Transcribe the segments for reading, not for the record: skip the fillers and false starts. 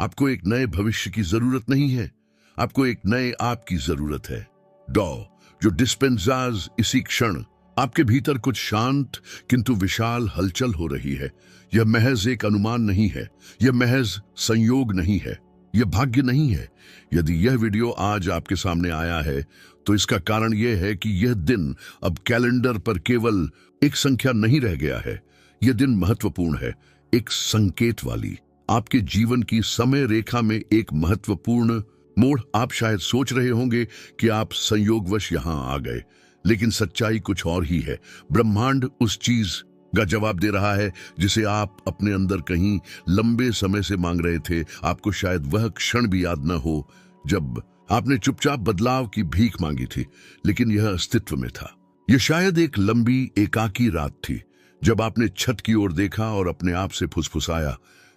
आपको एक नए भविष्य की जरूरत नहीं है, आपको एक नए आप की जरूरत है। डॉ जो डिस्पेंसाज इसी क्षण आपके भीतर कुछ शांत किंतु विशाल हलचल हो रही है। यह महज एक अनुमान नहीं है, यह महज संयोग नहीं है, यह भाग्य नहीं है। यदि यह वीडियो आज आपके सामने आया है तो इसका कारण यह है कि यह दिन अब कैलेंडर पर केवल एक संख्या नहीं रह गया है। यह दिन महत्वपूर्ण है, एक संकेत वाली आपके जीवन की समय रेखा में एक महत्वपूर्ण मोड़। आप शायद सोच रहे होंगे कि आप संयोगवश यहां आ गए, लेकिन सच्चाई कुछ और ही है। ब्रह्मांड उस चीज का जवाब दे रहा है जिसे आप अपने अंदर कहीं लंबे समय से मांग रहे थे। आपको शायद वह क्षण भी याद न हो जब आपने चुपचाप बदलाव की भीख मांगी थी, लेकिन यह अस्तित्व में था। यह शायद एक लंबी एकाकी रात थी जब आपने छत की ओर देखा और अपने आप से फुसफुसाया,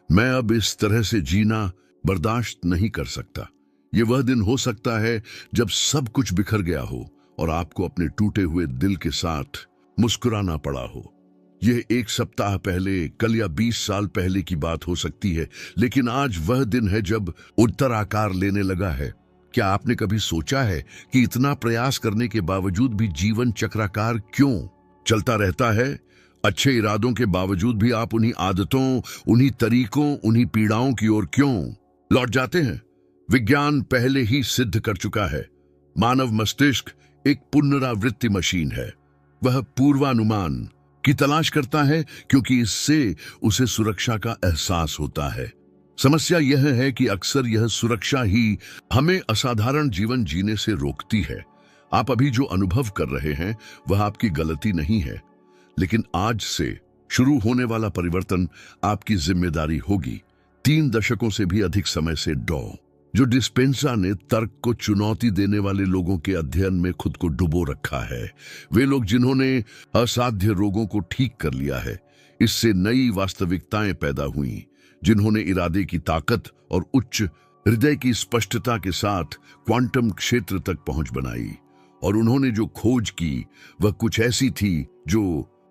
मैं अब इस तरह से जीना बर्दाश्त नहीं कर सकता। यह वह दिन हो सकता है जब सब कुछ बिखर गया हो और आपको अपने टूटे हुए दिल के साथ मुस्कुराना पड़ा हो। यह एक सप्ताह पहले, कल या 20 साल पहले की बात हो सकती है, लेकिन आज वह दिन है जब उत्तर आकार लेने लगा है। क्या आपने कभी सोचा है कि इतना प्रयास करने के बावजूद भी जीवन चक्राकार क्यों चलता रहता है? अच्छे इरादों के बावजूद भी आप उन्हीं आदतों, उन्हीं तरीकों, उन्हीं पीड़ाओं की ओर क्यों लौट जाते हैं? विज्ञान पहले ही सिद्ध कर चुका है, मानव मस्तिष्क एक पुनरावृत्ति मशीन है। वह पूर्वानुमान की तलाश करता है क्योंकि इससे उसे सुरक्षा का एहसास होता है। समस्या यह है कि अक्सर यह सुरक्षा ही हमें असाधारण जीवन जीने से रोकती है। आप अभी जो अनुभव कर रहे हैं वह आपकी गलती नहीं है, लेकिन आज से शुरू होने वाला परिवर्तन आपकी जिम्मेदारी होगी। 3 दशकों से भी अधिक समय से डॉ जो डिस्पेंसा ने तर्क को चुनौती देने वाले लोगों के अध्ययन में खुद को डुबो रखा है। वे लोग जिन्होंने असाध्य रोगों को ठीक कर लिया है, इससे नई वास्तविकताएं पैदा हुई, जिन्होंने इरादे की ताकत और उच्च हृदय की स्पष्टता के साथ क्वांटम क्षेत्र तक पहुंच बनाई। और उन्होंने जो खोज की वह कुछ ऐसी थी जो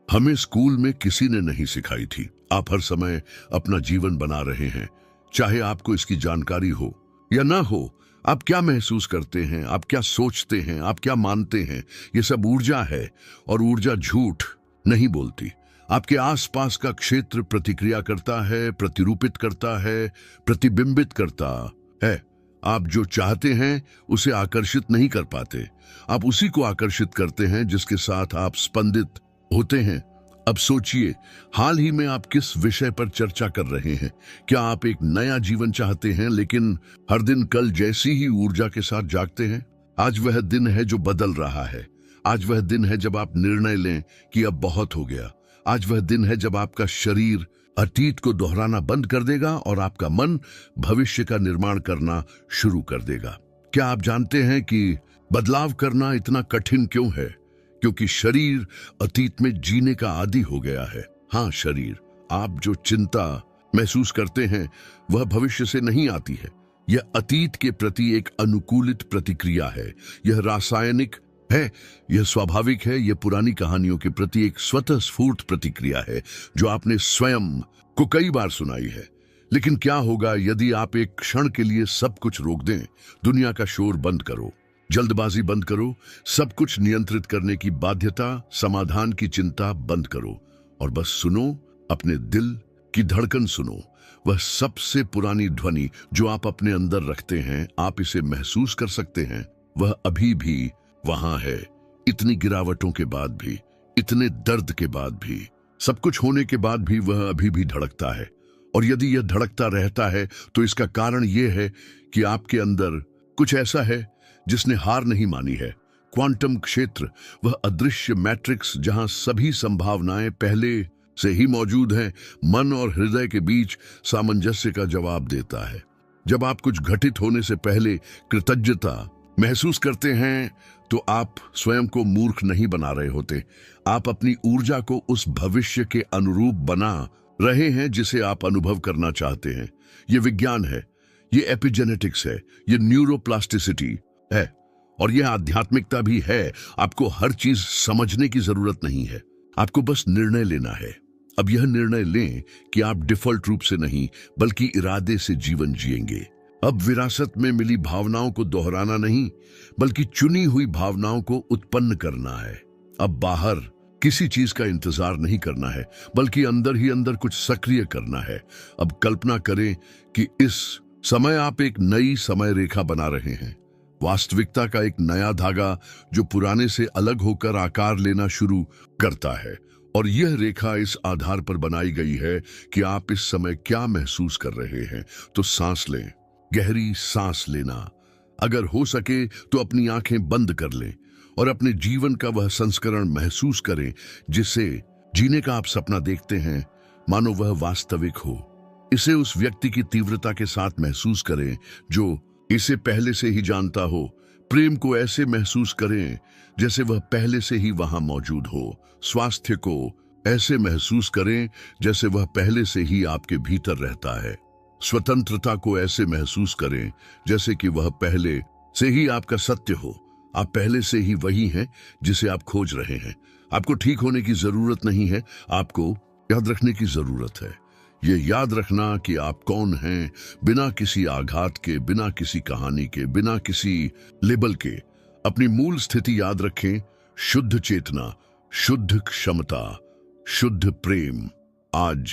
हमें स्कूल में किसी ने नहीं सिखाई थी। आप हर समय अपना जीवन बना रहे हैं, चाहे आपको इसकी जानकारी हो या ना हो। आप क्या महसूस करते हैं, आप क्या सोचते हैं, आप क्या मानते हैं, ये सब ऊर्जा है, और ऊर्जा झूठ नहीं बोलती। आपके आसपास का क्षेत्र प्रतिक्रिया करता है, प्रतिरूपित करता है, प्रतिबिंबित करता है। आप जो चाहते हैं उसे आकर्षित नहीं कर पाते, आप उसी को आकर्षित करते हैं जिसके साथ आप स्पंदित होते हैं। अब सोचिए, हाल ही में आप किस विषय पर चर्चा कर रहे हैं? क्या आप एक नया जीवन चाहते हैं लेकिन हर दिन कल जैसी ही ऊर्जा के साथ जागते हैं? आज वह दिन है जो बदल रहा है। आज वह दिन है जब आप निर्णय लें कि अब बहुत हो गया। आज वह दिन है जब आपका शरीर अतीत को दोहराना बंद कर देगा और आपका मन भविष्य का निर्माण करना शुरू कर देगा। क्या आप जानते हैं कि बदलाव करना इतना कठिन क्यों है? क्योंकि शरीर अतीत में जीने का आदी हो गया है। हाँ, शरीर, आप जो चिंता महसूस करते हैं वह भविष्य से नहीं आती है। यह अतीत के प्रति एक अनुकूलित प्रतिक्रिया है। यह रासायनिक है, यह स्वाभाविक है। यह पुरानी कहानियों के प्रति एक स्वतः स्फूर्त प्रतिक्रिया है जो आपने स्वयं को कई बार सुनाई है। लेकिन क्या होगा यदि आप एक क्षण के लिए सब कुछ रोक दें? दुनिया का शोर बंद करो, जल्दबाजी बंद करो, सब कुछ नियंत्रित करने की बाध्यता, समाधान की चिंता बंद करो, और बस सुनो, अपने दिल की धड़कन सुनो। वह सबसे पुरानी ध्वनि जो आप अपने अंदर रखते हैं, आप इसे महसूस कर सकते हैं। वह अभी भी वहां है, इतनी गिरावटों के बाद भी, इतने दर्द के बाद भी, सब कुछ होने के बाद भी वह अभी भी धड़कता है। और यदि यह धड़कता रहता है तो इसका कारण यह है कि आपके अंदर कुछ ऐसा है जिसने हार नहीं मानी है। क्वांटम क्षेत्र, वह अदृश्य मैट्रिक्स जहां सभी संभावनाएं पहले से ही मौजूद हैं, मन और हृदय के बीच सामंजस्य का जवाब देता है। जब आप कुछ घटित होने से पहले कृतज्ञता महसूस करते हैं तो आप स्वयं को मूर्ख नहीं बना रहे होते, आप अपनी ऊर्जा को उस भविष्य के अनुरूप बना रहे हैं जिसे आप अनुभव करना चाहते हैं। यह विज्ञान है, यह एपिजेनेटिक्स है, यह न्यूरोप्लास्टिसिटी है, और यह आध्यात्मिकता भी है। आपको हर चीज समझने की जरूरत नहीं है, आपको बस निर्णय लेना है। अब यह निर्णय लें कि आप डिफॉल्ट रूप से नहीं बल्कि इरादे से जीवन जिएंगे। अब विरासत में मिली भावनाओं को दोहराना नहीं बल्कि चुनी हुई भावनाओं को उत्पन्न करना है। अब बाहर किसी चीज का इंतजार नहीं करना है बल्कि अंदर ही अंदर कुछ सक्रिय करना है। अब कल्पना करें कि इस समय आप एक नई समय रेखा बना रहे हैं, वास्तविकता का एक नया धागा जो पुराने से अलग होकर आकार लेना शुरू करता है। और यह रेखा इस आधार पर बनाई गई है कि आप इस समय क्या महसूस कर रहे हैं। तो सांस लें, गहरी सांस लेना। अगर हो सके तो अपनी आंखें बंद कर लें और अपने जीवन का वह संस्करण महसूस करें जिसे जीने का आप सपना देखते हैं, मानो वह वास्तविक हो। इसे उस व्यक्ति की तीव्रता के साथ महसूस करें जो इसे पहले से ही जानता हो। प्रेम को ऐसे महसूस करें जैसे वह पहले से ही वहां मौजूद हो। स्वास्थ्य को ऐसे महसूस करें जैसे वह पहले से ही आपके भीतर रहता है। स्वतंत्रता को ऐसे महसूस करें जैसे कि वह पहले से ही आपका सत्य हो। आप पहले से ही वही हैं जिसे आप खोज रहे हैं। आपको ठीक होने की जरूरत नहीं है, आपको याद रखने की जरूरत है। ये याद रखना कि आप कौन हैं, बिना किसी आघात के, बिना किसी कहानी के, बिना किसी लेबल के। अपनी मूल स्थिति याद रखें, शुद्ध चेतना, शुद्ध क्षमता, शुद्ध प्रेम। आज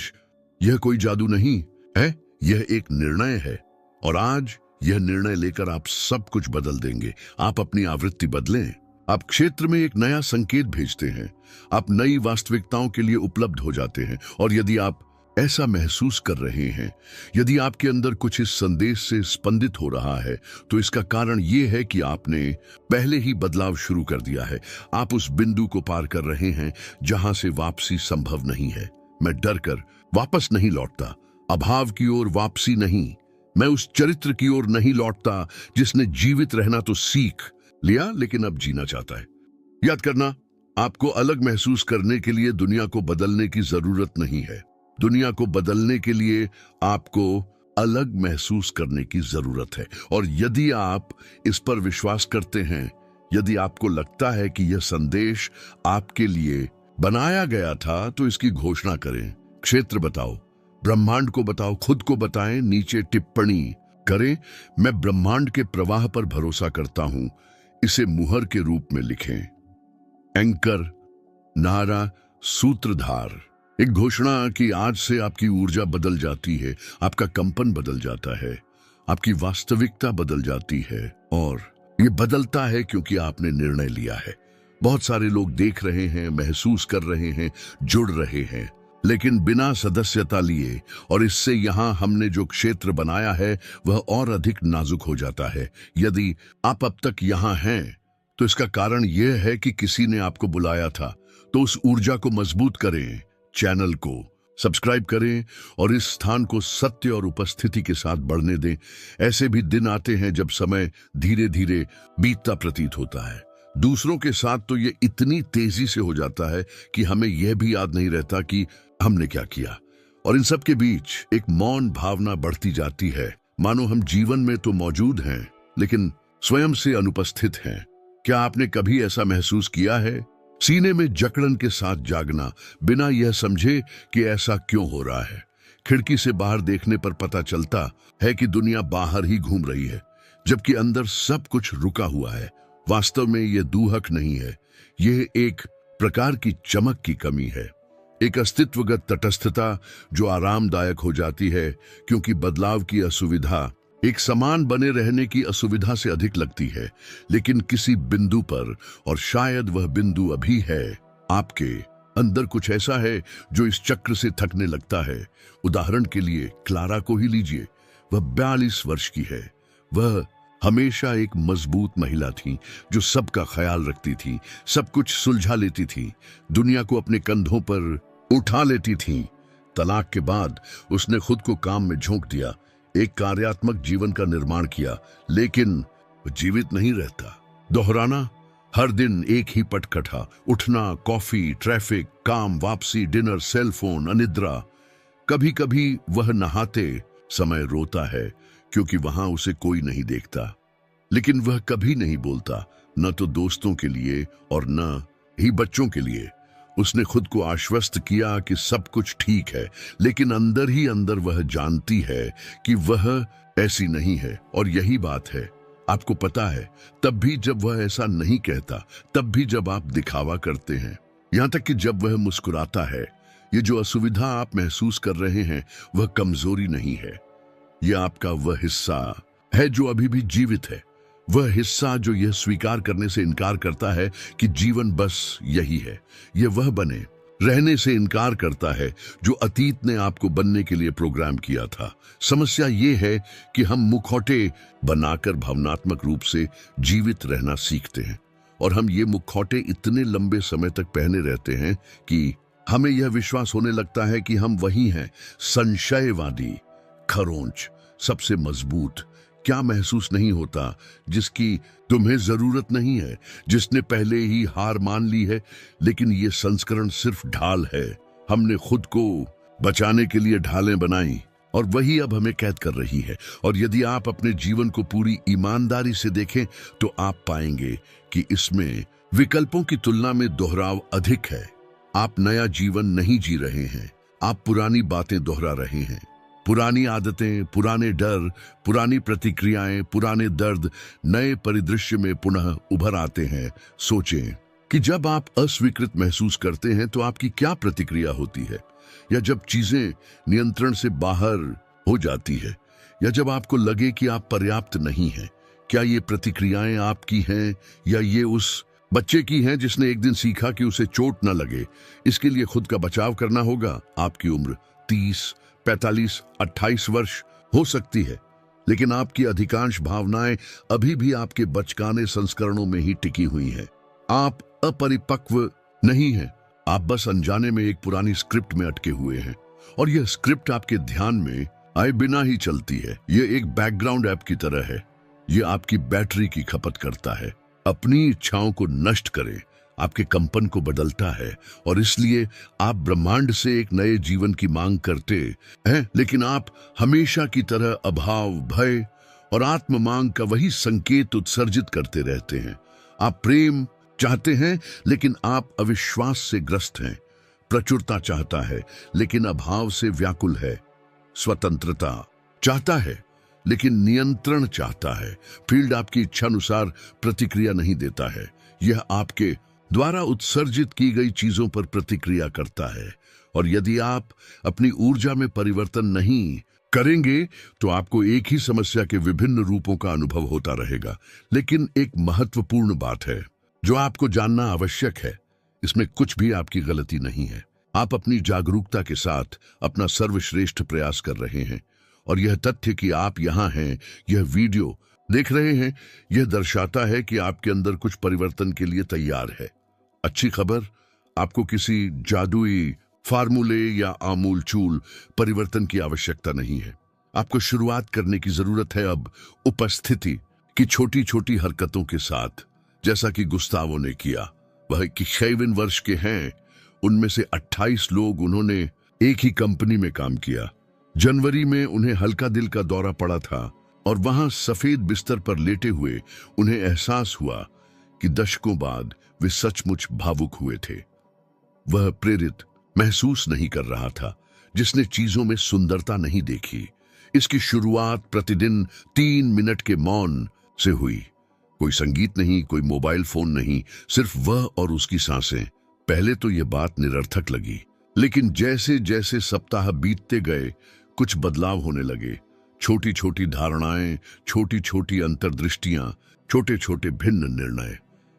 यह कोई जादू नहीं है, यह एक निर्णय है और आज यह निर्णय लेकर आप सब कुछ बदल देंगे। आप अपनी आवृत्ति बदलें, आप क्षेत्र में एक नया संकेत भेजते हैं, आप नई वास्तविकताओं के लिए उपलब्ध हो जाते हैं। और यदि आप ऐसा महसूस कर रहे हैं, यदि आपके अंदर कुछ इस संदेश से स्पंदित हो रहा है, तो इसका कारण यह है कि आपने पहले ही बदलाव शुरू कर दिया है। आप उस बिंदु को पार कर रहे हैं जहां से वापसी संभव नहीं है। मैं डर कर वापस नहीं लौटता, अभाव की ओर वापसी नहीं। मैं उस चरित्र की ओर नहीं लौटता जिसने जीवित रहना तो सीख लिया लेकिन अब जीना चाहता है। याद करना, आपको अलग महसूस करने के लिए दुनिया को बदलने की जरूरत नहीं है। दुनिया को बदलने के लिए आपको अलग महसूस करने की जरूरत है। और यदि आप इस पर विश्वास करते हैं, यदि आपको लगता है कि यह संदेश आपके लिए बनाया गया था, तो इसकी घोषणा करें। क्षेत्र बताओ, ब्रह्मांड को बताओ, खुद को बताएं, नीचे टिप्पणी करें, मैं ब्रह्मांड के प्रवाह पर भरोसा करता हूं। इसे मुहर के रूप में लिखें। एंकर, नारा, सूत्रधार। एक घोषणा कि आज से आपकी ऊर्जा बदल जाती है, आपका कंपन बदल जाता है, आपकी वास्तविकता बदल जाती है। और ये बदलता है क्योंकि आपने निर्णय लिया है। बहुत सारे लोग देख रहे हैं, महसूस कर रहे हैं, जुड़ रहे हैं, लेकिन बिना सदस्यता लिए। और इससे यहां हमने जो क्षेत्र बनाया है वह और अधिक नाजुक हो जाता है। यदि आप अब तक यहां हैं तो इसका कारण यह है कि किसी ने आपको बुलाया था। तो उस ऊर्जा को मजबूत करें, चैनल को सब्सक्राइब करें और इस स्थान को सत्य और उपस्थिति के साथ बढ़ने दें। ऐसे भी दिन आते हैं जब समय धीरे धीरे बीतता प्रतीत होता है। दूसरों के साथ तो ये इतनी तेजी से हो जाता है कि हमें यह भी याद नहीं रहता कि हमने क्या किया। और इन सब के बीच एक मौन भावना बढ़ती जाती है, मानो हम जीवन में तो मौजूद हैं लेकिन स्वयं से अनुपस्थित हैं। क्या आपने कभी ऐसा महसूस किया है? सीने में जकड़न के साथ जागना, बिना यह समझे कि ऐसा क्यों हो रहा है। खिड़की से बाहर देखने पर पता चलता है कि दुनिया बाहर ही घूम रही है, जबकि अंदर सब कुछ रुका हुआ है। वास्तव में यह दूहक नहीं है, यह एक प्रकार की चमक की कमी है, एक अस्तित्वगत तटस्थता जो आरामदायक हो जाती है क्योंकि बदलाव की असुविधा एक समान बने रहने की असुविधा से अधिक लगती है। लेकिन किसी बिंदु पर, और शायद वह बिंदु अभी है, आपके अंदर कुछ ऐसा है जो इस चक्र से थकने लगता है। उदाहरण के लिए क्लारा को ही लीजिए। वह 42 वर्ष की है। वह हमेशा एक मजबूत महिला थी जो सबका ख्याल रखती थी, सब कुछ सुलझा लेती थी, दुनिया को अपने कंधों पर उठा लेती थी। तलाक के बाद उसने खुद को काम में झोंक दिया, एक कार्यात्मक जीवन का निर्माण किया, लेकिन वो जीवित नहीं रहता। दोहराना, हर दिन एक ही पटकथा, उठना, कॉफी, ट्रैफिक, काम, वापसी, डिनर, सेल फोन, अनिद्रा। कभी कभी वह नहाते समय रोता है क्योंकि वहां उसे कोई नहीं देखता, लेकिन वह कभी नहीं बोलता, न तो दोस्तों के लिए और न ही बच्चों के लिए। उसने खुद को आश्वस्त किया कि सब कुछ ठीक है, लेकिन अंदर ही अंदर वह जानती है कि वह ऐसी नहीं है। और यही बात है, आपको पता है, तब भी जब वह ऐसा नहीं कहता, तब भी जब आप दिखावा करते हैं, यहां तक कि जब वह मुस्कुराता है, ये जो असुविधा आप महसूस कर रहे हैं वह कमजोरी नहीं है। यह आपका वह हिस्सा है जो अभी भी जीवित है, वह हिस्सा जो यह स्वीकार करने से इनकार करता है कि जीवन बस यही है। यह वह बने रहने से इनकार करता है जो अतीत ने आपको बनने के लिए प्रोग्राम किया था। समस्या यह है कि हम मुखौटे बनाकर भावनात्मक रूप से जीवित रहना सीखते हैं, और हम ये मुखौटे इतने लंबे समय तक पहने रहते हैं कि हमें यह विश्वास होने लगता है कि हम वही हैं। संशयवादी खरोंच सबसे मजबूत क्या महसूस नहीं होता जिसकी तुम्हें जरूरत नहीं है, जिसने पहले ही हार मान ली है। लेकिन ये संस्करण सिर्फ ढाल है। हमने खुद को बचाने के लिए ढालें बनाई और वही अब हमें कैद कर रही है। और यदि आप अपने जीवन को पूरी ईमानदारी से देखें तो आप पाएंगे कि इसमें विकल्पों की तुलना में दोहराव अधिक है। आप नया जीवन नहीं जी रहे हैं, आप पुरानी बातें दोहरा रहे हैं। पुरानी आदतें, पुराने डर, पुरानी प्रतिक्रियाएं, पुराने दर्द नए परिदृश्य में पुनः उभर आते हैं। सोचें कि जब आप अस्वीकृत महसूस करते हैं तो आपकी क्या प्रतिक्रिया होती है, या जब चीजें नियंत्रण से बाहर हो जाती है, या जब आपको लगे कि आप पर्याप्त नहीं हैं। क्या ये प्रतिक्रियाएं आपकी हैं या ये उस बच्चे की हैं जिसने एक दिन सीखा कि उसे चोट न लगे, इसके लिए खुद का बचाव करना होगा। आपकी उम्र 30, 45, 28 वर्ष हो सकती है, लेकिन आपकी अधिकांश भावनाएं अभी भी आपके बचकाने संस्करणों में ही टिकी हुई हैं। आप अपरिपक्व नहीं हैं, आप बस अनजाने में एक पुरानी स्क्रिप्ट में अटके हुए हैं, और यह स्क्रिप्ट आपके ध्यान में आए बिना ही चलती है। यह एक बैकग्राउंड ऐप की तरह है। यह आपकी बैटरी की खपत करता है, अपनी इच्छाओं को नष्ट करे, आपके कंपन को बदलता है, और इसलिए आप ब्रह्मांड से एक नए जीवन की मांग करते हैं, लेकिन आप हमेशा की तरह अभाव, भय और आत्म मांग का वही संकेत उत्सर्जित करते रहते हैं। आप प्रेम चाहते हैं लेकिन आप अविश्वास से ग्रस्त हैं। प्रचुरता चाहता है लेकिन अभाव से व्याकुल है। स्वतंत्रता चाहता है लेकिन नियंत्रण चाहता है। फील्ड आपकी इच्छानुसार प्रतिक्रिया नहीं देता है, यह आपके द्वारा उत्सर्जित की गई चीजों पर प्रतिक्रिया करता है। और यदि आप अपनी ऊर्जा में परिवर्तन नहीं करेंगे तो आपको एक ही समस्या के विभिन्न रूपों का अनुभव होता रहेगा। लेकिन एक महत्वपूर्ण बात है जो आपको जानना आवश्यक है, इसमें कुछ भी आपकी गलती नहीं है। आप अपनी जागरूकता के साथ अपना सर्वश्रेष्ठ प्रयास कर रहे हैं, और यह तथ्य कि आप यहां हैं, यह वीडियो देख रहे हैं, यह दर्शाता है कि आपके अंदर कुछ परिवर्तन के लिए तैयार है। अच्छी खबर, आपको किसी जादुई फार्मूले या आमूल-चूल परिवर्तन की आवश्यकता नहीं है। आपको शुरुआत करने की जरूरत है अब उपस्थिति की छोटी छोटी हरकतों के साथ, जैसा कि गुस्तावो ने किया। वह 56 वर्ष के हैं, उनमें से 28 लोग उन्होंने एक ही कंपनी में काम किया। जनवरी में उन्हें हल्का दिल का दौरा पड़ा था, और वहां सफेद बिस्तर पर लेटे हुए उन्हें एहसास हुआ कि दशकों बाद वे सचमुच भावुक हुए थे। वह प्रेरित महसूस नहीं कर रहा था, जिसने चीजों में सुंदरता नहीं देखी। इसकी शुरुआत प्रतिदिन 3 मिनट के मौन से हुई। कोई संगीत नहीं, कोई मोबाइल फोन नहीं, सिर्फ वह और उसकी सांसें। पहले तो यह बात निरर्थक लगी, लेकिन जैसे जैसे सप्ताह बीतते गए कुछ बदलाव होने लगे। छोटी छोटी धारणाएं, छोटी छोटी अंतर्दृष्टियां, छोटे छोटे भिन्न निर्णय।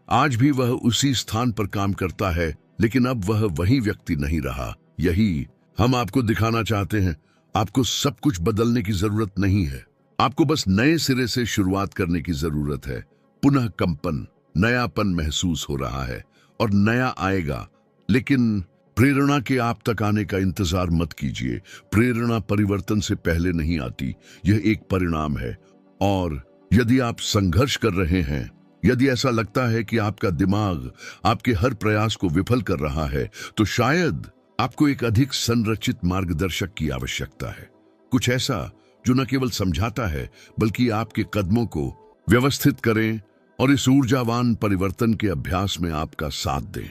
आज भी वह उसी स्थान पर काम करता है, लेकिन अब वह वही व्यक्ति नहीं रहा। यही हम आपको दिखाना चाहते हैं। आपको सब कुछ बदलने की जरूरत नहीं है, आपको बस नए सिरे से शुरुआत करने की जरूरत है। पुनः कंपन, नयापन महसूस हो रहा है, और नया आएगा। लेकिन प्रेरणा के आप तक आने का इंतजार मत कीजिए। प्रेरणा परिवर्तन से पहले नहीं आती, यह एक परिणाम है। और यदि आप संघर्ष कर रहे हैं, यदि ऐसा लगता है कि आपका दिमाग आपके हर प्रयास को विफल कर रहा है, तो शायद आपको एक अधिक संरचित मार्गदर्शक की आवश्यकता है। कुछ ऐसा जो न केवल समझाता है बल्कि आपके कदमों को व्यवस्थित करें और इस ऊर्जावान परिवर्तन के अभ्यास में आपका साथ दें।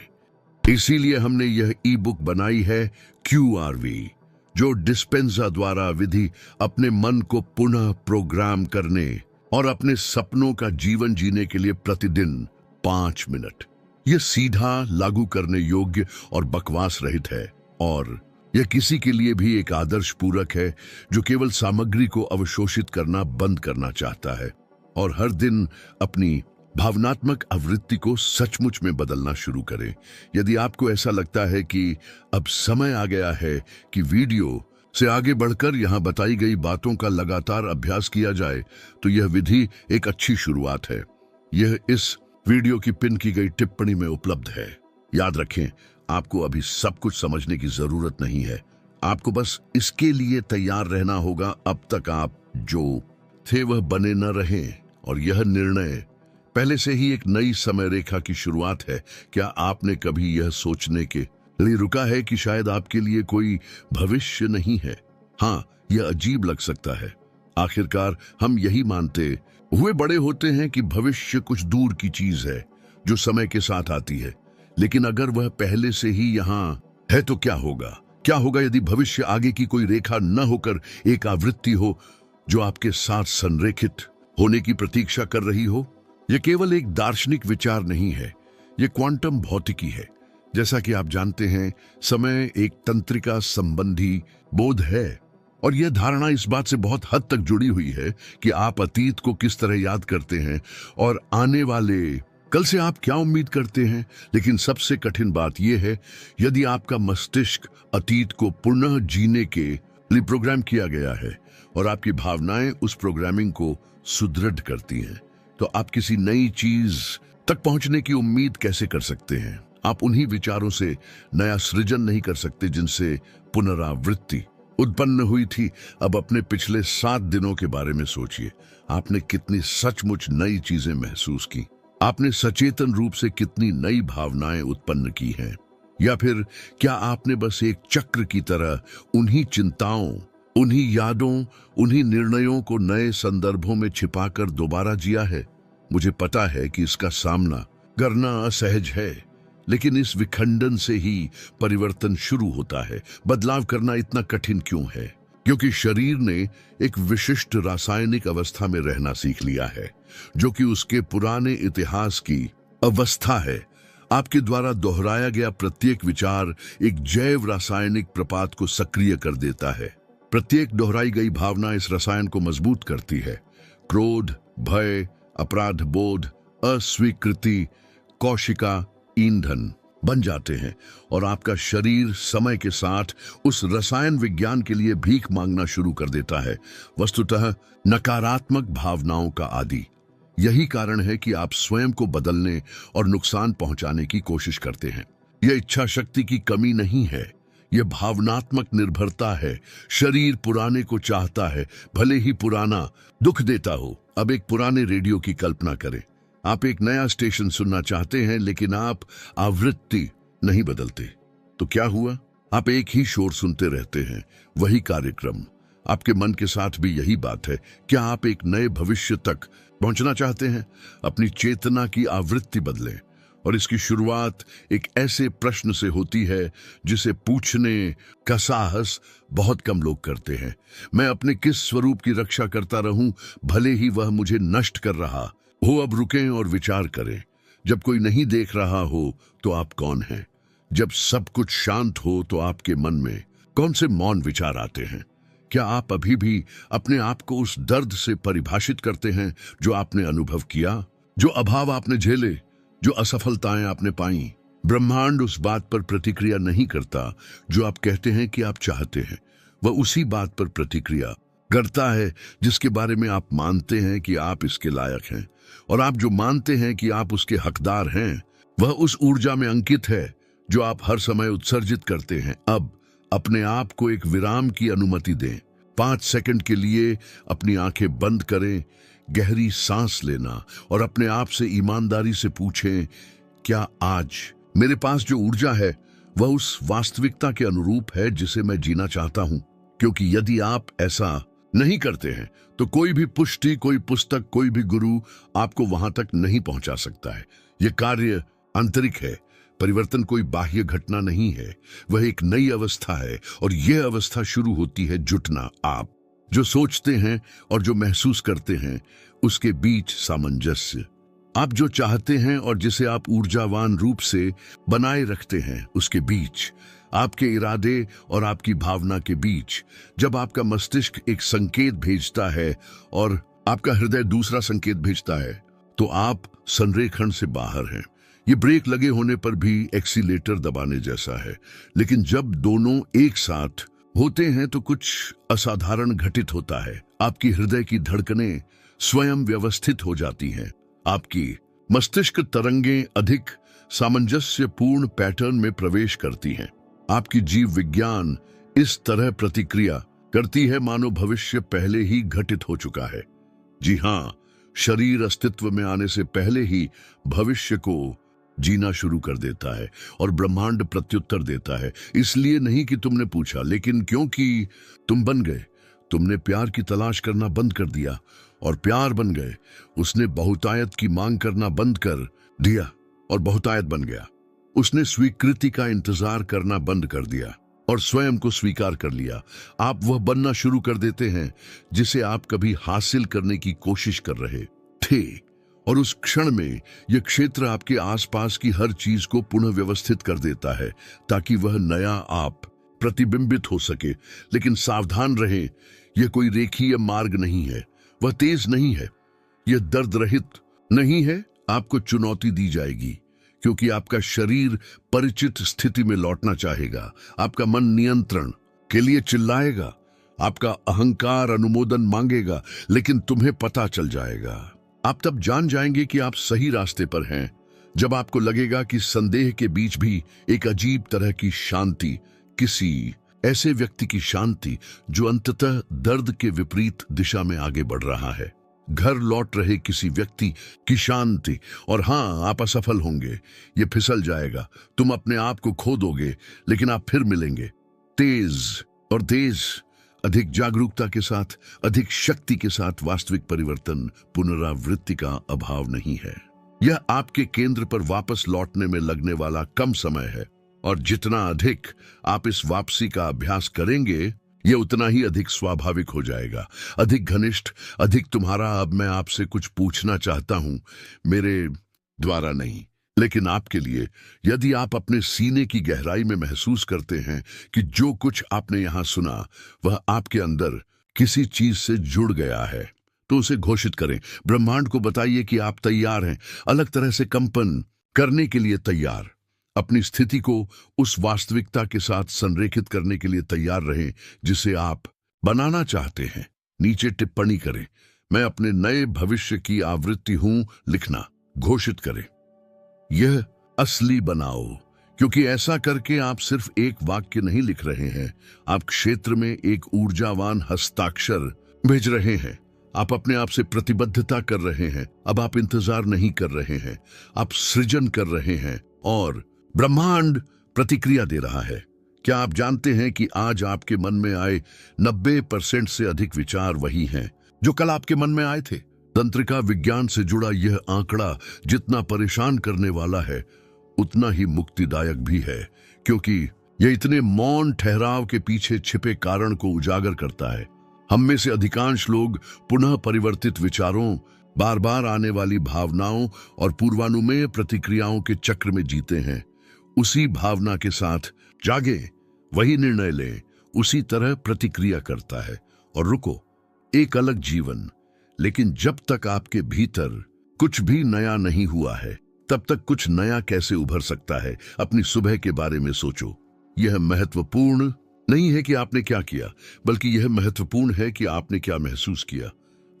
इसीलिए हमने यह ई बुक बनाई है QRV, जो डिस्पेंजा द्वारा विधि अपने मन को पुनः प्रोग्राम करने और अपने सपनों का जीवन जीने के लिए प्रतिदिन 5 मिनट। यह सीधा, लागू करने योग्य और बकवास रहित है, और यह किसी के लिए भी एक आदर्श पूरक है जो केवल सामग्री को अवशोषित करना बंद करना चाहता है और हर दिन अपनी भावनात्मक आवृत्ति को सचमुच में बदलना शुरू करें। यदि आपको ऐसा लगता है कि अब समय आ गया है कि वीडियो से आगे बढ़कर यहां बताई गई बातों का लगातार अभ्यास किया जाए, तो यह विधि एक अच्छी शुरुआत है। यह इस वीडियो की पिन की गई टिप्पणी में उपलब्ध है। याद रखें, आपको अभी सब कुछ समझने की जरूरत नहीं है, आपको बस इसके लिए तैयार रहना होगा। अब तक आप जो थे वह बने न रहें, और यह निर्णय पहले से ही एक नई समय रेखा की शुरुआत है। क्या आपने कभी यह सोचने के लिए रुका है कि शायद आपके लिए कोई भविष्य नहीं है? हाँ, यह अजीब लग सकता है। आखिरकार हम यही मानते हुए बड़े होते हैं कि भविष्य कुछ दूर की चीज है जो समय के साथ आती है। लेकिन अगर वह पहले से ही यहाँ है तो क्या होगा? क्या होगा यदि भविष्य आगे की कोई रेखा न होकर एक आवृत्ति हो जो आपके साथ संरेखित होने की प्रतीक्षा कर रही हो? यह केवल एक दार्शनिक विचार नहीं है, यह क्वांटम भौतिकी है। जैसा कि आप जानते हैं, समय एक तंत्रिका संबंधी बोध है, और यह धारणा इस बात से बहुत हद तक जुड़ी हुई है कि आप अतीत को किस तरह याद करते हैं और आने वाले कल से आप क्या उम्मीद करते हैं। लेकिन सबसे कठिन बात यह है, यदि आपका मस्तिष्क अतीत को पुनः जीने के लिए प्रोग्राम किया गया है और आपकी भावनाएं उस प्रोग्रामिंग को सुदृढ़ करती हैं, तो आप किसी नई चीज तक पहुंचने की उम्मीद कैसे कर सकते हैं? आप उन्हीं विचारों से नया सृजन नहीं कर सकते जिनसे पुनरावृत्ति उत्पन्न हुई थी। अब अपने पिछले 7 दिनों के बारे में सोचिए। आपने कितनी सचमुच नई चीजें महसूस की? आपने सचेतन रूप से कितनी नई भावनाएं उत्पन्न की हैं? या फिर क्या आपने बस एक चक्र की तरह उन्हीं चिंताओं, उन्हीं यादों, उन्हीं निर्णयों को नए संदर्भों में छिपाकर दोबारा जिया है? मुझे पता है कि इसका सामना करना असहज है, लेकिन इस विखंडन से ही परिवर्तन शुरू होता है। बदलाव करना इतना कठिन क्यों है? क्योंकि शरीर ने एक विशिष्ट रासायनिक अवस्था में रहना सीख लिया है, जो कि उसके पुराने इतिहास की अवस्था है। आपके द्वारा दोहराया गया प्रत्येक विचार एक जैव रासायनिक प्रपात को सक्रिय कर देता है। प्रत्येक दोहराई गई भावना इस रसायन को मजबूत करती है। क्रोध, भय, अपराध बोध, अस्वीकृति, कौशिका ईंधन बन जाते हैं, और आपका शरीर समय के साथ उस रसायन विज्ञान के लिए भीख मांगना शुरू कर देता है, वस्तुतः नकारात्मक भावनाओं का आदि। यही कारण है कि आप स्वयं को बदलने और नुकसान पहुंचाने की कोशिश करते हैं। यह इच्छा शक्ति की कमी नहीं है, यह भावनात्मक निर्भरता है। शरीर पुराने को चाहता है, भले ही पुराना दुख देता हो। अब एक पुराने रेडियो की कल्पना करें। आप एक नया स्टेशन सुनना चाहते हैं, लेकिन आप आवृत्ति नहीं बदलते। तो क्या हुआ? आप एक ही शोर सुनते रहते हैं, वही कार्यक्रम। आपके मन के साथ भी यही बात है। क्या आप एक नए भविष्य तक पहुंचना चाहते हैं? अपनी चेतना की आवृत्ति बदलें। और इसकी शुरुआत एक ऐसे प्रश्न से होती है जिसे पूछने का साहस बहुत कम लोग करते हैं। मैं अपने किस स्वरूप की रक्षा करता रहूं, भले ही वह मुझे नष्ट कर रहा हो? अब रुकें और विचार करें। जब कोई नहीं देख रहा हो तो आप कौन हैं? जब सब कुछ शांत हो तो आपके मन में कौन से मौन विचार आते हैं? क्या आप अभी भी अपने आप को उस दर्द से परिभाषित करते हैं जो आपने अनुभव किया, जो अभाव आपने झेले, जो असफलताएं आपने पाई? ब्रह्मांड उस बात पर प्रतिक्रिया नहीं करता जो आप कहते हैं कि आप चाहते हैं। वह उसी बात पर प्रतिक्रिया करता है जिसके बारे में आप मानते हैं कि आप इसके लायक हैं, और आप जो मानते हैं कि आप उसके हकदार हैं, वह उस ऊर्जा में अंकित है जो आप हर समय उत्सर्जित करते हैं। अब अपने आप को एक विराम की अनुमति दें। 5 सेकंड के लिए अपनी आंखें बंद करें, गहरी सांस लेना, और अपने आप से ईमानदारी से पूछें, क्या आज मेरे पास जो ऊर्जा है वह उस वास्तविकता के अनुरूप है जिसे मैं जीना चाहता हूं? क्योंकि यदि आप ऐसा नहीं करते हैं तो कोई भी पुष्टि, कोई पुस्तक, कोई भी गुरु आपको वहां तक नहीं पहुंचा सकता है। यह कार्य आंतरिक है। परिवर्तन कोई बाह्य घटना नहीं है, वह एक नई अवस्था है और यह अवस्था शुरू होती है जुटना। आप जो सोचते हैं और जो महसूस करते हैं उसके बीच सामंजस्य। आप जो चाहते हैं और जिसे आप ऊर्जावान रूप से बनाए रखते हैं उसके बीच, आपके इरादे और आपकी भावना के बीच। जब आपका मस्तिष्क एक संकेत भेजता है और आपका हृदय दूसरा संकेत भेजता है तो आप संरेखण से बाहर हैं। ये ब्रेक लगे होने पर भी एक्सीलेटर दबाने जैसा है, लेकिन जब दोनों एक साथ होते हैं तो कुछ असाधारण घटित होता है। आपकी हृदय की धड़कनें स्वयं व्यवस्थित हो जाती हैं। आपकी मस्तिष्क तरंगें अधिक सामंजस्यपूर्ण पैटर्न में प्रवेश करती हैं। आपकी जीव विज्ञान इस तरह प्रतिक्रिया करती है मानो भविष्य पहले ही घटित हो चुका है। जी हाँ, शरीर अस्तित्व में आने से पहले ही भविष्य को जीना शुरू कर देता है और ब्रह्मांड प्रत्युत्तर देता है। इसलिए नहीं कि तुमने पूछा, लेकिन क्योंकि तुम बन गए। तुमने प्यार की तलाश करना बंद कर दिया और प्यार बन गए। उसने बहुतायत की मांग करना बंद कर दिया और बहुतायत बन गया। उसने स्वीकृति का इंतजार करना बंद कर दिया और स्वयं को स्वीकार कर लिया। आप वह बनना शुरू कर देते हैं जिसे आप कभी हासिल करने की कोशिश कर रहे थे, और उस क्षण में यह क्षेत्र आपके आसपास की हर चीज को पुनः व्यवस्थित कर देता है ताकि वह नया आप प्रतिबिंबित हो सके। लेकिन सावधान रहें, यह कोई रेखीय मार्ग नहीं है, वह तेज नहीं है, यह दर्द रहित नहीं है। आपको चुनौती दी जाएगी क्योंकि आपका शरीर परिचित स्थिति में लौटना चाहेगा। आपका मन नियंत्रण के लिए चिल्लाएगा, आपका अहंकार अनुमोदन मांगेगा, लेकिन तुम्हें पता चल जाएगा। आप तब जान जाएंगे कि आप सही रास्ते पर हैं जब आपको लगेगा कि संदेह के बीच भी एक अजीब तरह की शांति, किसी ऐसे व्यक्ति की शांति जो अंततः दर्द के विपरीत दिशा में आगे बढ़ रहा है। घर लौट रहे किसी व्यक्ति की शांति। और हाँ, आप असफल होंगे, ये फिसल जाएगा, तुम अपने आप को खो दोगे, लेकिन आप फिर मिलेंगे तेज, अधिक जागरूकता के साथ, अधिक शक्ति के साथ। वास्तविक परिवर्तन पुनरावृत्ति का अभाव नहीं है, यह आपके केंद्र पर वापस लौटने में लगने वाला कम समय है। और जितना अधिक आप इस वापसी का अभ्यास करेंगे, यह उतना ही अधिक स्वाभाविक हो जाएगा, अधिक घनिष्ठ, अधिक तुम्हारा। अब मैं आपसे कुछ पूछना चाहता हूं, मेरे द्वारा नहीं, लेकिन आपके लिए। यदि आप अपने सीने की गहराई में महसूस करते हैं कि जो कुछ आपने यहां सुना वह आपके अंदर किसी चीज से जुड़ गया है, तो उसे घोषित करें। ब्रह्मांड को बताइए कि आप तैयार हैं, अलग तरह से कंपन करने के लिए तैयार। अपनी स्थिति को उस वास्तविकता के साथ संरेखित करने के लिए तैयार रहें जिसे आप बनाना चाहते हैं। नीचे टिप्पणी करें, मैं अपने नए भविष्य की आवृत्ति हूं लिखना घोषित करें। यह असली बनाओ, क्योंकि ऐसा करके आप सिर्फ एक वाक्य नहीं लिख रहे हैं, आप क्षेत्र में एक ऊर्जावान हस्ताक्षर भेज रहे हैं। आप अपने आप से प्रतिबद्धता कर रहे हैं। अब आप इंतजार नहीं कर रहे हैं, आप सृजन कर रहे हैं और ब्रह्मांड प्रतिक्रिया दे रहा है। क्या आप जानते हैं कि आज आपके मन में आए 90% से अधिक विचार वही हैं जो कल आपके मन में आए थे? तंत्रिका विज्ञान से जुड़ा यह आंकड़ा जितना परेशान करने वाला है उतना ही मुक्तिदायक भी है, क्योंकि यह इतने मौन ठहराव के पीछे छिपे कारण को उजागर करता है। हम में से अधिकांश लोग पुनः परिवर्तित विचारों, बार बार आने वाली भावनाओं और पूर्वानुमेय प्रतिक्रियाओं के चक्र में जीते हैं। उसी भावना के साथ जागे, वही निर्णय लें, उसी तरह प्रतिक्रिया करता है और रुको, एक अलग जीवन। लेकिन जब तक आपके भीतर कुछ भी नया नहीं हुआ है, तब तक कुछ नया कैसे उभर सकता है? अपनी सुबह के बारे में सोचो। यह महत्वपूर्ण नहीं है कि आपने क्या किया, बल्कि यह महत्वपूर्ण है कि आपने क्या महसूस किया।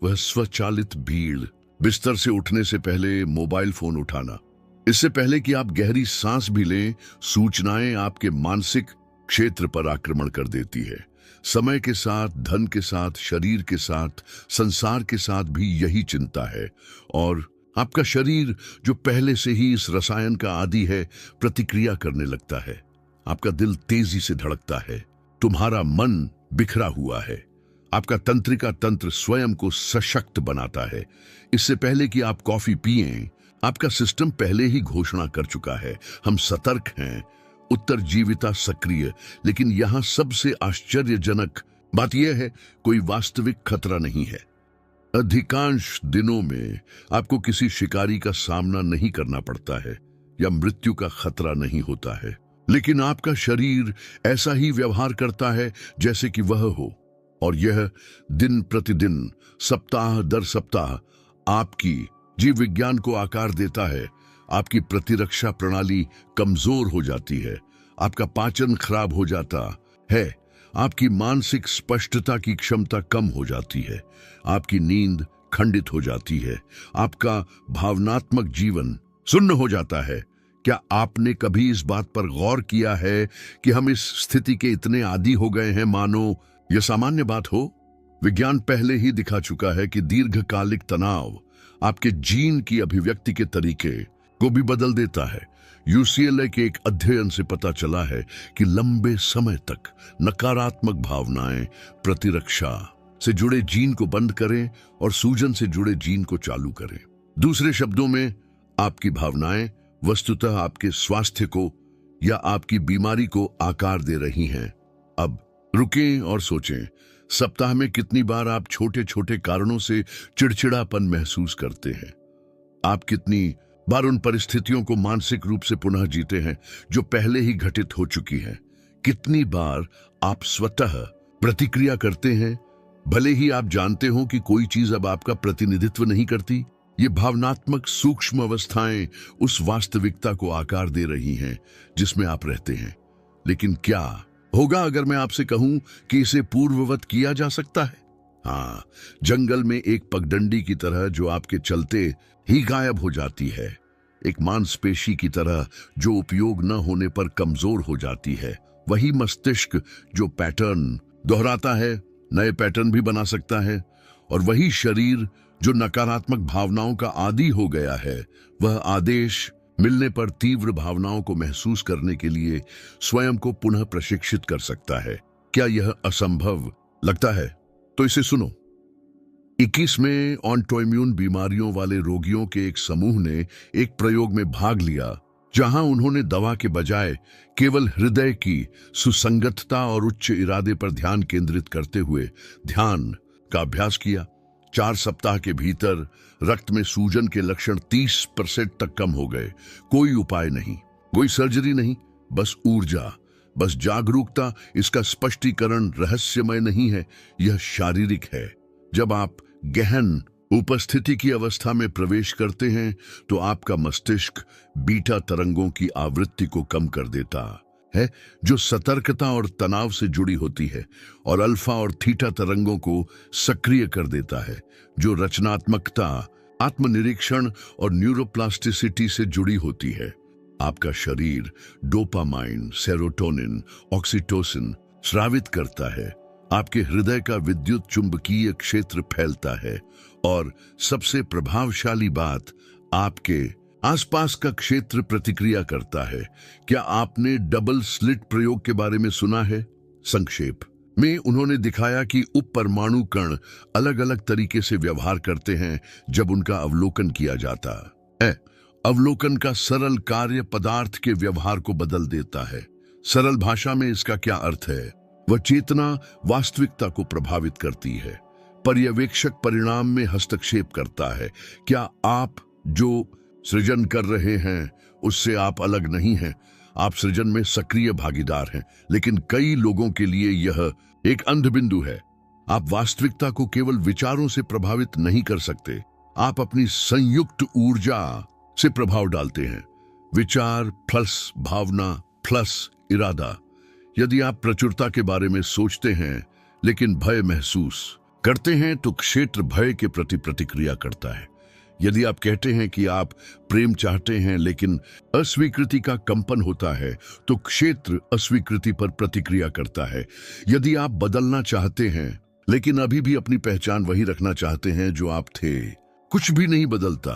वह स्वचालित भीड़, बिस्तर से उठने से पहले मोबाइल फोन उठाना, इससे पहले कि आप गहरी सांस भी लें, सूचनाएं आपके मानसिक क्षेत्र पर आक्रमण कर देती है। समय के साथ, धन के साथ, शरीर के साथ, संसार के साथ भी यही चिंता है। और आपका शरीर, जो पहले से ही इस रसायन का आदी है, प्रतिक्रिया करने लगता है। आपका दिल तेजी से धड़कता है, तुम्हारा मन बिखरा हुआ है। आपका तंत्रिका तंत्र स्वयं को सशक्त बनाता है। इससे पहले कि आप कॉफी पिएं, आपका सिस्टम पहले ही घोषणा कर चुका है, हम सतर्क हैं, उत्तरजीविता सक्रिय। लेकिन यहां सबसे आश्चर्यजनक बात यह है, कोई वास्तविक खतरा नहीं है। अधिकांश दिनों में आपको किसी शिकारी का सामना नहीं करना पड़ता है या मृत्यु का खतरा नहीं होता है, लेकिन आपका शरीर ऐसा ही व्यवहार करता है जैसे कि वह हो, और यह दिन प्रतिदिन, सप्ताह दर सप्ताह आपकी जीव विज्ञान को आकार देता है। आपकी प्रतिरक्षा प्रणाली कमजोर हो जाती है, आपका पाचन खराब हो जाता है, आपकी मानसिक स्पष्टता की क्षमता कम हो जाती है, आपकी नींद खंडित हो जाती है, आपका भावनात्मक जीवन सुन्न हो जाता है। क्या आपने कभी इस बात पर गौर किया है कि हम इस स्थिति के इतने आदी हो गए हैं मानो यह सामान्य बात हो? विज्ञान पहले ही दिखा चुका है कि दीर्घकालिक तनाव आपके जीन की अभिव्यक्ति के तरीके को भी बदल देता है। यूसीएलए के एक अध्ययन से पता चला है कि लंबे समय तक नकारात्मक भावनाएं प्रतिरक्षा से जुड़े जीन को बंद करें और सूजन से जुड़े जीन को चालू करें। दूसरे शब्दों में, आपकी भावनाएं वस्तुतः आपके स्वास्थ्य को या आपकी बीमारी को आकार दे रही हैं। अब रुकें और सोचें, सप्ताह में कितनी बार आप छोटे छोटे कारणों से चिड़चिड़ापन महसूस करते हैं? आप कितनी बार उन परिस्थितियों को मानसिक रूप से पुनः जीते हैं जो पहले ही घटित हो चुकी हैं? कितनी बार आप स्वतः प्रतिक्रिया करते हैं भले ही आप जानते हो कि कोई चीज अब आपका प्रतिनिधित्व नहीं करती? ये भावनात्मक सूक्ष्म अवस्थाएं उस वास्तविकता को आकार दे रही हैं जिसमें आप रहते हैं। लेकिन क्या होगा अगर मैं आपसे कहूं कि इसे पूर्ववत किया जा सकता है? हाँ, जंगल में एक पगडंडी की तरह जो आपके चलते ही गायब हो जाती है, एक मांसपेशी की तरह जो उपयोग न होने पर कमजोर हो जाती है, वही मस्तिष्क जो पैटर्न दोहराता है नए पैटर्न भी बना सकता है, और वही शरीर जो नकारात्मक भावनाओं का आदी हो गया है, वह आदेश मिलने पर तीव्र भावनाओं को महसूस करने के लिए स्वयं को पुनः प्रशिक्षित कर सकता है। क्या यह असंभव लगता है? तो इसे सुनो। 21 में ऑटोइम्यून बीमारियों वाले रोगियों के एक समूह ने एक प्रयोग में भाग लिया जहां उन्होंने दवा के बजाय केवल हृदय की सुसंगतता और उच्च इरादे पर ध्यान केंद्रित करते हुए ध्यान का अभ्यास किया। 4 सप्ताह के भीतर रक्त में सूजन के लक्षण 30% तक कम हो गए। कोई उपाय नहीं, कोई सर्जरी नहीं, बस ऊर्जा, बस जागरूकता। इसका स्पष्टीकरण रहस्यमय नहीं है, यह शारीरिक है। जब आप गहन उपस्थिति की अवस्था में प्रवेश करते हैं तो आपका मस्तिष्क बीटा तरंगों की आवृत्ति को कम कर देता है जो सतर्कता और तनाव से जुड़ी होती है, और अल्फा और थीटा तरंगों को सक्रिय कर देता है जो रचनात्मकता, आत्मनिरीक्षण और न्यूरोप्लास्टिसिटी से जुड़ी होती है। आपका शरीर डोपामाइन, सेरोटोनिन, ऑक्सीटोसिन स्रावित करता है, आपके हृदय का विद्युत चुंबकीय क्षेत्र फैलता है, और सबसे प्रभावशाली बात, आपके आसपास का क्षेत्र प्रतिक्रिया करता है। क्या आपने डबल स्लिट प्रयोग के बारे में सुना है? संक्षेप में उन्होंने दिखाया कि उपपरमाणु कण अलग अलग तरीके से व्यवहार करते हैं जब उनका अवलोकन किया जाता है। अवलोकन का सरल कार्य पदार्थ के व्यवहार को बदल देता है। सरल भाषा में इसका क्या अर्थ है? वह चेतना वास्तविकता को प्रभावित करती है। पर्यवेक्षक परिणाम में हस्तक्षेप करता है। क्या आप जो सृजन कर रहे हैं उससे आप अलग नहीं हैं? आप सृजन में सक्रिय भागीदार हैं, लेकिन कई लोगों के लिए यह एक अंध बिंदु है। आप वास्तविकता को केवल विचारों से प्रभावित नहीं कर सकते, आप अपनी संयुक्त ऊर्जा से प्रभाव डालते हैं। विचार प्लस भावना प्लस इरादा। यदि आप प्रचुरता के बारे में सोचते हैं लेकिन भय महसूस करते हैं तो क्षेत्र भय के प्रति प्रतिक्रिया करता है। यदि आप कहते हैं कि आप प्रेम चाहते हैं लेकिन अस्वीकृति का कंपन होता है तो क्षेत्र अस्वीकृति पर प्रतिक्रिया करता है। यदि आप बदलना चाहते हैं लेकिन अभी भी अपनी पहचान वही रखना चाहते हैं जो आप थे, कुछ भी नहीं बदलता।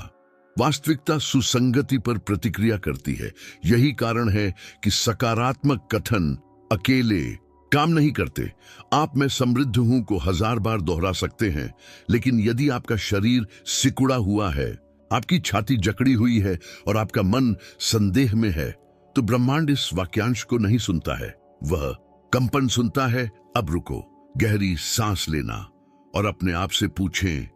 वास्तविकता सुसंगति पर प्रतिक्रिया करती है। यही कारण है कि सकारात्मक कथन अकेले काम नहीं करते। आप मैं समृद्ध हूं को 1000 बार दोहरा सकते हैं, लेकिन यदि आपका शरीर सिकुड़ा हुआ है आपकी छाती जकड़ी हुई है और आपका मन संदेह में है, तो ब्रह्मांड इस वाक्यांश को नहीं सुनता है। वह कंपन सुनता है। अब रुको, गहरी सांस लेना और अपने आप से पूछें,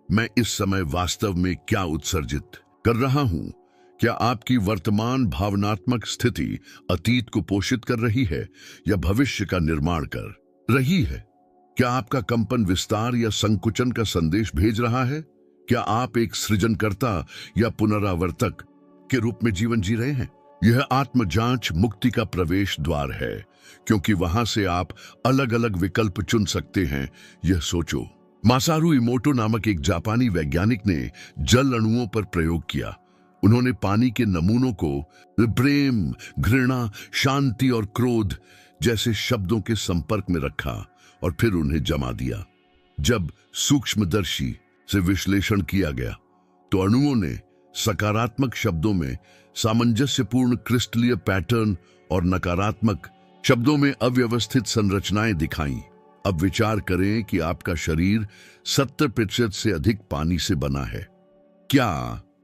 मैं इस समय वास्तव में क्या उत्सर्जित कर रहा हूं? क्या आपकी वर्तमान भावनात्मक स्थिति अतीत को पोषित कर रही है या भविष्य का निर्माण कर रही है? क्या आपका कंपन विस्तार या संकुचन का संदेश भेज रहा है? क्या आप एक सृजनकर्ता या पुनरावर्तक के रूप में जीवन जी रहे हैं? यह आत्मजांच मुक्ति का प्रवेश द्वार है, क्योंकि वहां से आप अलग अलग विकल्प चुन सकते हैं। यह सोचो, मासारू इमोटो नामक एक जापानी वैज्ञानिक ने जल अणुओं पर प्रयोग किया। उन्होंने पानी के नमूनों को प्रेम, घृणा, शांति और क्रोध जैसे शब्दों के संपर्क में रखा और फिर उन्हें जमा दिया। जब सूक्ष्मदर्शी से विश्लेषण किया गया तो अणुओं ने सकारात्मक शब्दों में सामंजस्यपूर्ण क्रिस्टलीय पैटर्न और नकारात्मक शब्दों में अव्यवस्थित संरचनाएं दिखाईं। अब विचार करें कि आपका शरीर 70% से अधिक पानी से बना है। क्या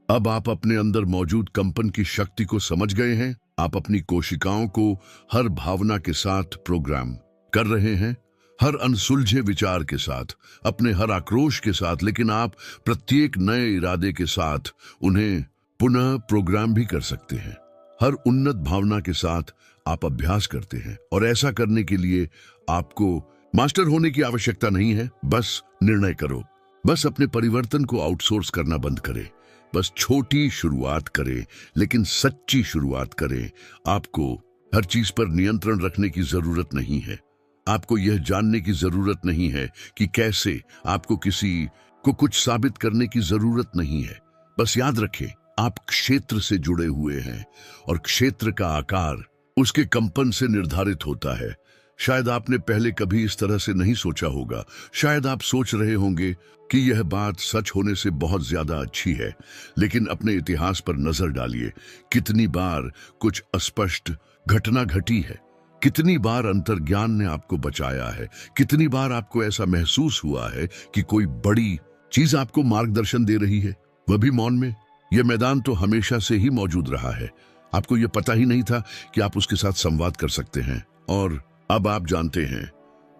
अब आप अपने अंदर मौजूद कंपन की शक्ति को समझ गए हैं? आप अपनी कोशिकाओं को हर भावना के साथ प्रोग्राम कर रहे हैं, हर अनसुलझे विचार के साथ, अपने हर आक्रोश के साथ, लेकिन आप प्रत्येक नए इरादे के साथ उन्हें पुनः प्रोग्राम भी कर सकते हैं। हर उन्नत भावना के साथ आप अभ्यास करते हैं और ऐसा करने के लिए आपको मास्टर होने की आवश्यकता नहीं है। बस निर्णय करो, बस अपने परिवर्तन को आउटसोर्स करना बंद करें। बस छोटी शुरुआत करें, लेकिन सच्ची शुरुआत करें। आपको हर चीज पर नियंत्रण रखने की जरूरत नहीं है। आपको यह जानने की जरूरत नहीं है कि कैसे, आपको किसी को कुछ साबित करने की जरूरत नहीं है। बस याद रखें, आप क्षेत्र से जुड़े हुए हैं और क्षेत्र का आकार उसके कंपन से निर्धारित होता है। शायद आपने पहले कभी इस तरह से नहीं सोचा होगा। शायद आप सोच रहे होंगे कि यह बात सच होने से बहुत ज्यादा अच्छी है, लेकिन अपने इतिहास पर नजर डालिए। कितनी बार कुछ अस्पष्ट घटना घटी है, कितनी बार अंतर्ज्ञान ने आपको बचाया है, कितनी बार आपको ऐसा महसूस हुआ है कि कोई बड़ी चीज आपको मार्गदर्शन दे रही है, वह भी मौन में। यह मैदान तो हमेशा से ही मौजूद रहा है। आपको यह पता ही नहीं था कि आप उसके साथ संवाद कर सकते हैं। और अब आप जानते हैं,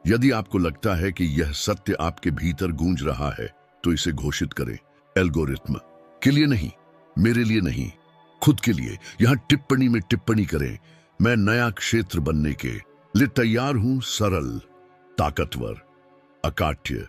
यदि आपको लगता है कि यह सत्य आपके भीतर गूंज रहा है, तो इसे घोषित करें। एल्गोरिथम के लिए नहीं, मेरे लिए नहीं, खुद के लिए। यहां टिप्पणी में टिप्पणी करें, मैं नया क्षेत्र बनने के लिए तैयार हूं, सरल, ताकतवर, अकाट्य।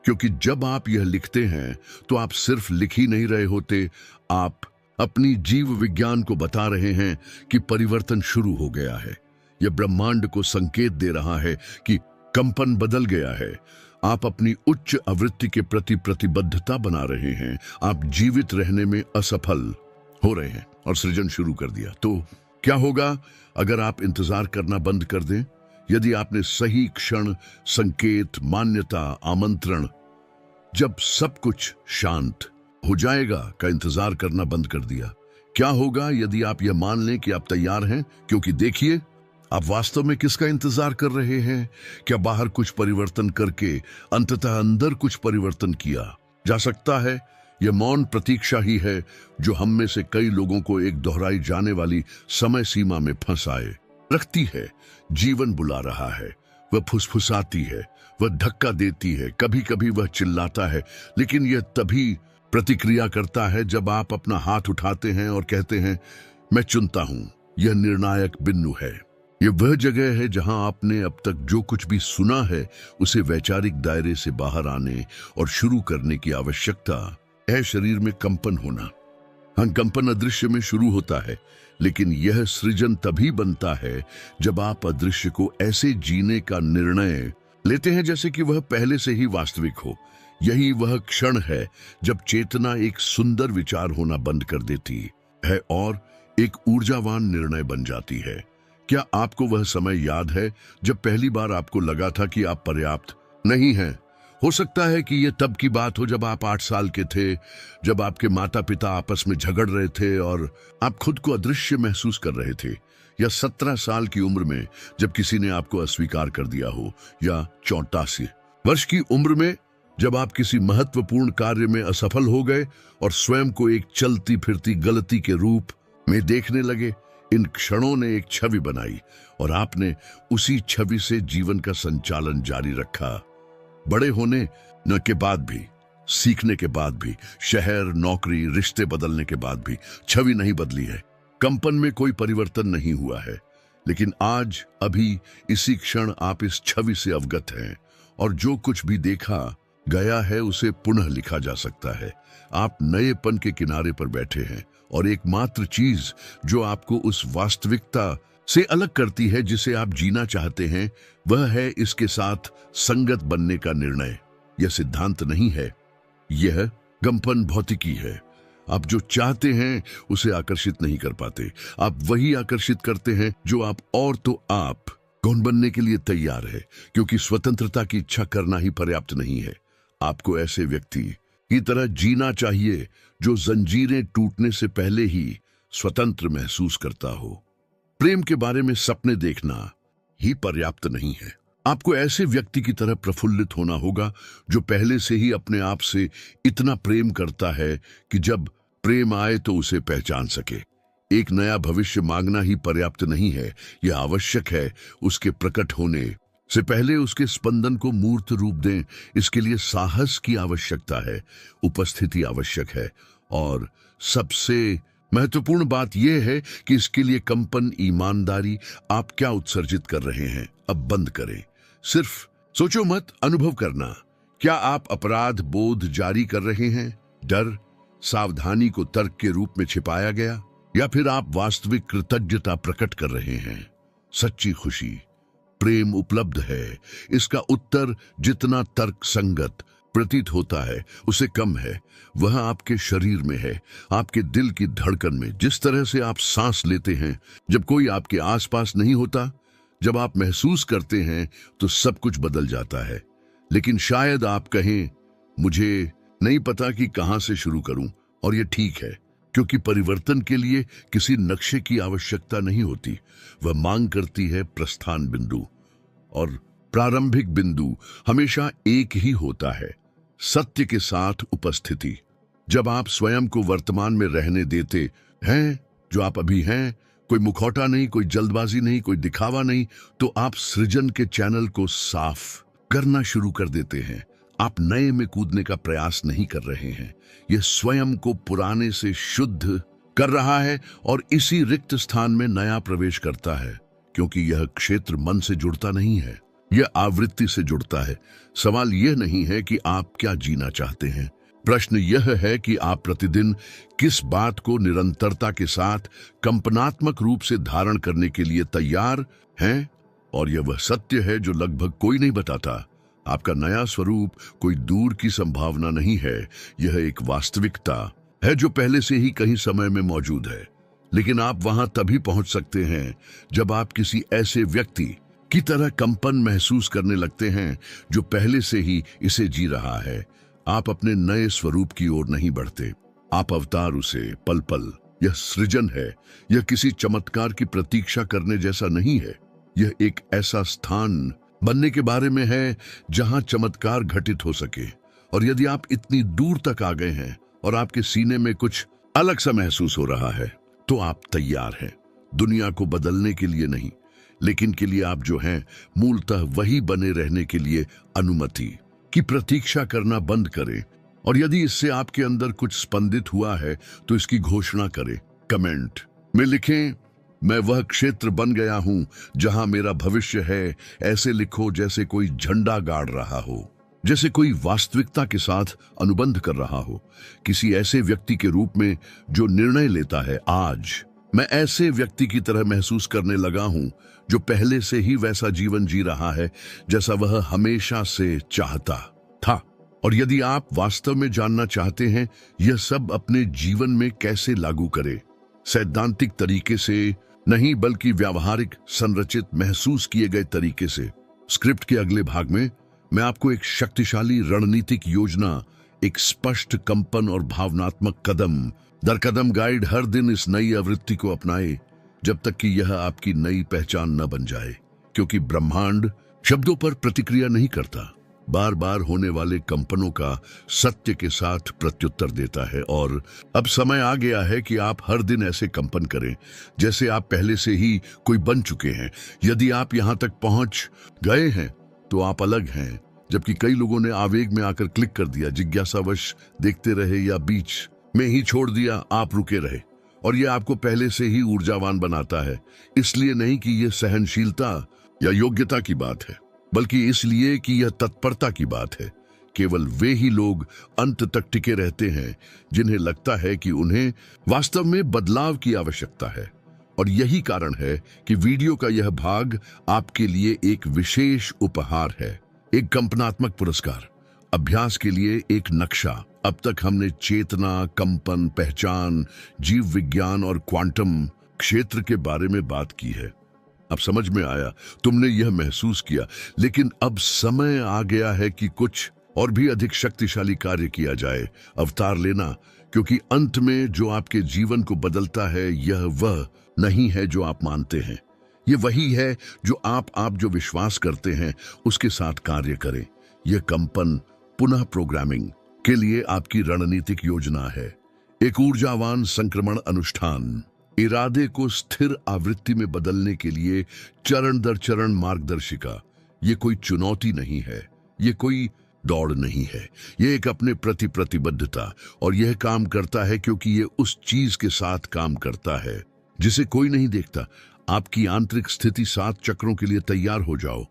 क्योंकि जब आप यह लिखते हैं तो आप सिर्फ लिख ही नहीं रहे होते, आप अपनी जीव विज्ञान को बता रहे हैं कि परिवर्तन शुरू हो गया है। यह ब्रह्मांड को संकेत दे रहा है कि कंपन बदल गया है। आप अपनी उच्च आवृत्ति के प्रति प्रतिबद्धता बना रहे हैं। आप जीवित रहने में असफल हो रहे हैं और सृजन शुरू कर दिया। तो क्या होगा अगर आप इंतजार करना बंद कर दें? यदि आपने सही क्षण, संकेत, मान्यता, आमंत्रण, जब सब कुछ शांत हो जाएगा का इंतजार करना बंद कर दिया? क्या होगा यदि आप यह मान लें कि आप तैयार हैं? क्योंकि देखिए, आप वास्तव में किसका इंतजार कर रहे हैं? क्या बाहर कुछ परिवर्तन करके अंततः अंदर कुछ परिवर्तन किया जा सकता है? यह मौन प्रतीक्षा ही है जो हम में से कई लोगों को एक दोहराई जाने वाली समय सीमा में फंसाए रखती है। जीवन बुला रहा है, वह फुसफुसाती है, वह धक्का देती है, कभी कभी वह चिल्लाता है, लेकिन यह तभी प्रतिक्रिया करता है जब आप अपना हाथ उठाते हैं और कहते हैं, मैं चुनता हूं। यह निर्णायक बिंदु है। यह वह जगह है जहां आपने अब तक जो कुछ भी सुना है उसे वैचारिक दायरे से बाहर आने और शुरू करने की आवश्यकता है। शरीर में कंपन होना, हाँ, कंपन अदृश्य में शुरू होता है, लेकिन यह सृजन तभी बनता है जब आप अदृश्य को ऐसे जीने का निर्णय लेते हैं जैसे कि वह पहले से ही वास्तविक हो। यही वह क्षण है जब चेतना एक सुंदर विचार होना बंद कर देती है और एक ऊर्जावान निर्णय बन जाती है। क्या आपको वह समय याद है जब पहली बार आपको लगा था कि आप पर्याप्त नहीं हैं? हो सकता है कि यह तब की बात हो जब आप 8 साल के थे, जब आपके माता पिता आपस में झगड़ रहे थे और आप खुद को अदृश्य महसूस कर रहे थे, या 17 साल की उम्र में जब किसी ने आपको अस्वीकार कर दिया हो, या 84 वर्ष की उम्र में जब आप किसी महत्वपूर्ण कार्य में असफल हो गए और स्वयं को एक चलती फिरती गलती के रूप में देखने लगे। इन क्षणों ने एक छवि बनाई और आपने उसी छवि से जीवन का संचालन जारी रखा। बड़े होने न के बाद भी, सीखने के बाद भी, शहर, नौकरी, रिश्ते बदलने के बाद भी छवि नहीं बदली है। कंपन में कोई परिवर्तन नहीं हुआ है। लेकिन आज, अभी, इसी क्षण आप इस छवि से अवगत हैं और जो कुछ भी देखा गया है उसे पुनः लिखा जा सकता है। आप नएपन के किनारे पर बैठे हैं और एकमात्र चीज जो आपको उस वास्तविकता से अलग करती है जिसे आप जीना चाहते हैं, वह है इसके साथ संगत बनने का निर्णय। यह सिद्धांत नहीं है, यह कंपन भौतिकी है। आप जो चाहते हैं उसे आकर्षित नहीं कर पाते, आप वही आकर्षित करते हैं जो आप। और तो आप कौन बनने के लिए तैयार है, क्योंकि स्वतंत्रता की इच्छा करना ही पर्याप्त नहीं है। आपको ऐसे व्यक्ति की तरह जीना चाहिए जो जंजीरें टूटने से पहले ही स्वतंत्र महसूस करता हो। प्रेम के बारे में सपने देखना ही पर्याप्त नहीं है। आपको ऐसे व्यक्ति की तरह प्रफुल्लित होना होगा जो पहले से ही अपने आप से इतना प्रेम करता है कि जब प्रेम आए तो उसे पहचान सके। एक नया भविष्य मांगना ही पर्याप्त नहीं है, यह आवश्यक है। उसके प्रकट होने से पहले उसके स्पंदन को मूर्त रूप दें। इसके लिए साहस की आवश्यकता है, उपस्थिति आवश्यक है, और सबसे महत्वपूर्ण बात यह है कि इसके लिए कंपन, ईमानदारी। आप क्या उत्सर्जित कर रहे हैं, अब बंद करें। सिर्फ सोचो मत, अनुभव करना। क्या आप अपराध बोध जारी कर रहे हैं? डर, सावधानी को तर्क के रूप में छिपाया गया, या फिर आप वास्तविक कृतज्ञता प्रकट कर रहे हैं? सच्ची खुशी, प्रेम उपलब्ध है। इसका उत्तर जितना तर्क संगत प्रतीत होता है उसे कम है। वह आपके शरीर में है, आपके दिल की धड़कन में। जिस तरह से आप सांस लेते हैं जब कोई आपके आसपास नहीं होता, जब आप महसूस करते हैं तो सब कुछ बदल जाता है। लेकिन शायद आप कहें, मुझे नहीं पता कि कहां से शुरू करूं। और यह ठीक है, क्योंकि परिवर्तन के लिए किसी नक्शे की आवश्यकता नहीं होती। वह मांग करती है प्रस्थान बिंदु, और प्रारंभिक बिंदु हमेशा एक ही होता है, सत्य के साथ उपस्थिति। जब आप स्वयं को वर्तमान में रहने देते हैं जो आप अभी हैं, कोई मुखौटा नहीं, कोई जल्दबाजी नहीं, कोई दिखावा नहीं, तो आप सृजन के चैनल को साफ करना शुरू कर देते हैं। आप नए में कूदने का प्रयास नहीं कर रहे हैं, यह स्वयं को पुराने से शुद्ध कर रहा है और इसी रिक्त स्थान में नया प्रवेश करता है। क्योंकि यह क्षेत्र मन से जुड़ता नहीं है, यह आवृत्ति से जुड़ता है। सवाल यह नहीं है कि आप क्या जीना चाहते हैं, प्रश्न यह है कि आप प्रतिदिन किस बात को निरंतरता के साथ कंपनात्मक रूप से धारण करने के लिए तैयार हैं। और यह वह सत्य है जो लगभग कोई नहीं बताता। आपका नया स्वरूप कोई दूर की संभावना नहीं है, यह एक वास्तविकता है जो पहले से ही कहीं समय में मौजूद है। लेकिन आप वहां तभी पहुंच सकते हैं जब आप किसी ऐसे व्यक्ति की तरह कंपन महसूस करने लगते हैं जो पहले से ही इसे जी रहा है। आप अपने नए स्वरूप की ओर नहीं बढ़ते, आप अवतार उसे पल पल। यह सृजन है, यह किसी चमत्कार की प्रतीक्षा करने जैसा नहीं है। यह एक ऐसा स्थान बनने के बारे में है जहां चमत्कार घटित हो सके। और यदि आप इतनी दूर तक आ गए हैं और आपके सीने में कुछ अलग सा महसूस हो रहा है, तो आप तैयार हैं दुनिया को बदलने के लिए नहीं, लेकिन के लिए आप जो हैं मूलतः वही बने रहने के लिए अनुमति की प्रतीक्षा करना बंद करें। और यदि इससे आपके अंदर कुछ स्पंदित हुआ है तो इसकी घोषणा करें। कमेंट में लिखें, मैं वह क्षेत्र बन गया हूं जहां मेरा भविष्य है। ऐसे लिखो जैसे कोई झंडा गाड़ रहा हो, जैसे कोई वास्तविकता के साथ अनुबंध कर रहा हो, किसी ऐसे व्यक्ति के रूप में जो निर्णय लेता है, आज मैं ऐसे व्यक्ति की तरह महसूस करने लगा हूं जो पहले से ही वैसा जीवन जी रहा है जैसा वह हमेशा से चाहता था। और यदि आप वास्तव में जानना चाहते हैं यह सब अपने जीवन में कैसे लागू करें, सैद्धांतिक तरीके से नहीं बल्कि व्यावहारिक, संरचित, महसूस किए गए तरीके से, स्क्रिप्ट के अगले भाग में मैं आपको एक शक्तिशाली रणनीतिक योजना, एक स्पष्ट कंपन और भावनात्मक कदम दर कदम गाइड हर दिन इस नई आवृत्ति को अपनाए जब तक कि यह आपकी नई पहचान न बन जाए। क्योंकि ब्रह्मांड शब्दों पर प्रतिक्रिया नहीं करता, बार बार होने वाले कंपनों का सत्य के साथ प्रत्युत्तर देता है। और अब समय आ गया है कि आप हर दिन ऐसे कंपन करें जैसे आप पहले से ही कोई बन चुके हैं। यदि आप यहां तक पहुंच गए हैं तो आप अलग हैं, जबकि कई लोगों ने आवेग में आकर क्लिक कर दिया, जिज्ञासावश देखते रहे या बीच में ही छोड़ दिया। आप रुके रहे और यह आपको पहले से ही ऊर्जावान बनाता है। इसलिए नहीं कि यह सहनशीलता या योग्यता की बात है, बल्कि इसलिए कि यह तत्परता की बात है। केवल वे ही लोग अंत तक टिके रहते हैं जिन्हें लगता है कि उन्हें वास्तव में बदलाव की आवश्यकता है। और यही कारण है कि वीडियो का यह भाग आपके लिए एक विशेष उपहार है, एक कंपनात्मक पुरस्कार, अभ्यास के लिए एक नक्शा। अब तक हमने चेतना, कंपन, पहचान, जीव विज्ञान और क्वांटम क्षेत्र के बारे में बात की है। अब समझ में आया, तुमने यह महसूस किया, लेकिन अब समय आ गया है कि कुछ और भी अधिक शक्तिशाली कार्य किया जाए। अवतार लेना, क्योंकि अंत में जो आपके जीवन को बदलता है यह वह नहीं है जो आप मानते हैं। यह वही है जो आप जो विश्वास करते हैं उसके साथ कार्य करें। यह कंपन पुनः प्रोग्रामिंग के लिए आपकी रणनीतिक योजना है, एक ऊर्जावान संक्रमण अनुष्ठान, इरादे को स्थिर आवृत्ति में बदलने के लिए चरण दर चरण मार्गदर्शिका। ये कोई चुनौती नहीं है, ये कोई दौड़ नहीं है, ये एक अपने प्रति प्रतिबद्धता। और यह काम करता है क्योंकि ये उस चीज के साथ काम करता है जिसे कोई नहीं देखता। आपकी आंतरिक स्थिति 7 चक्रों के लिए तैयार हो जाओ।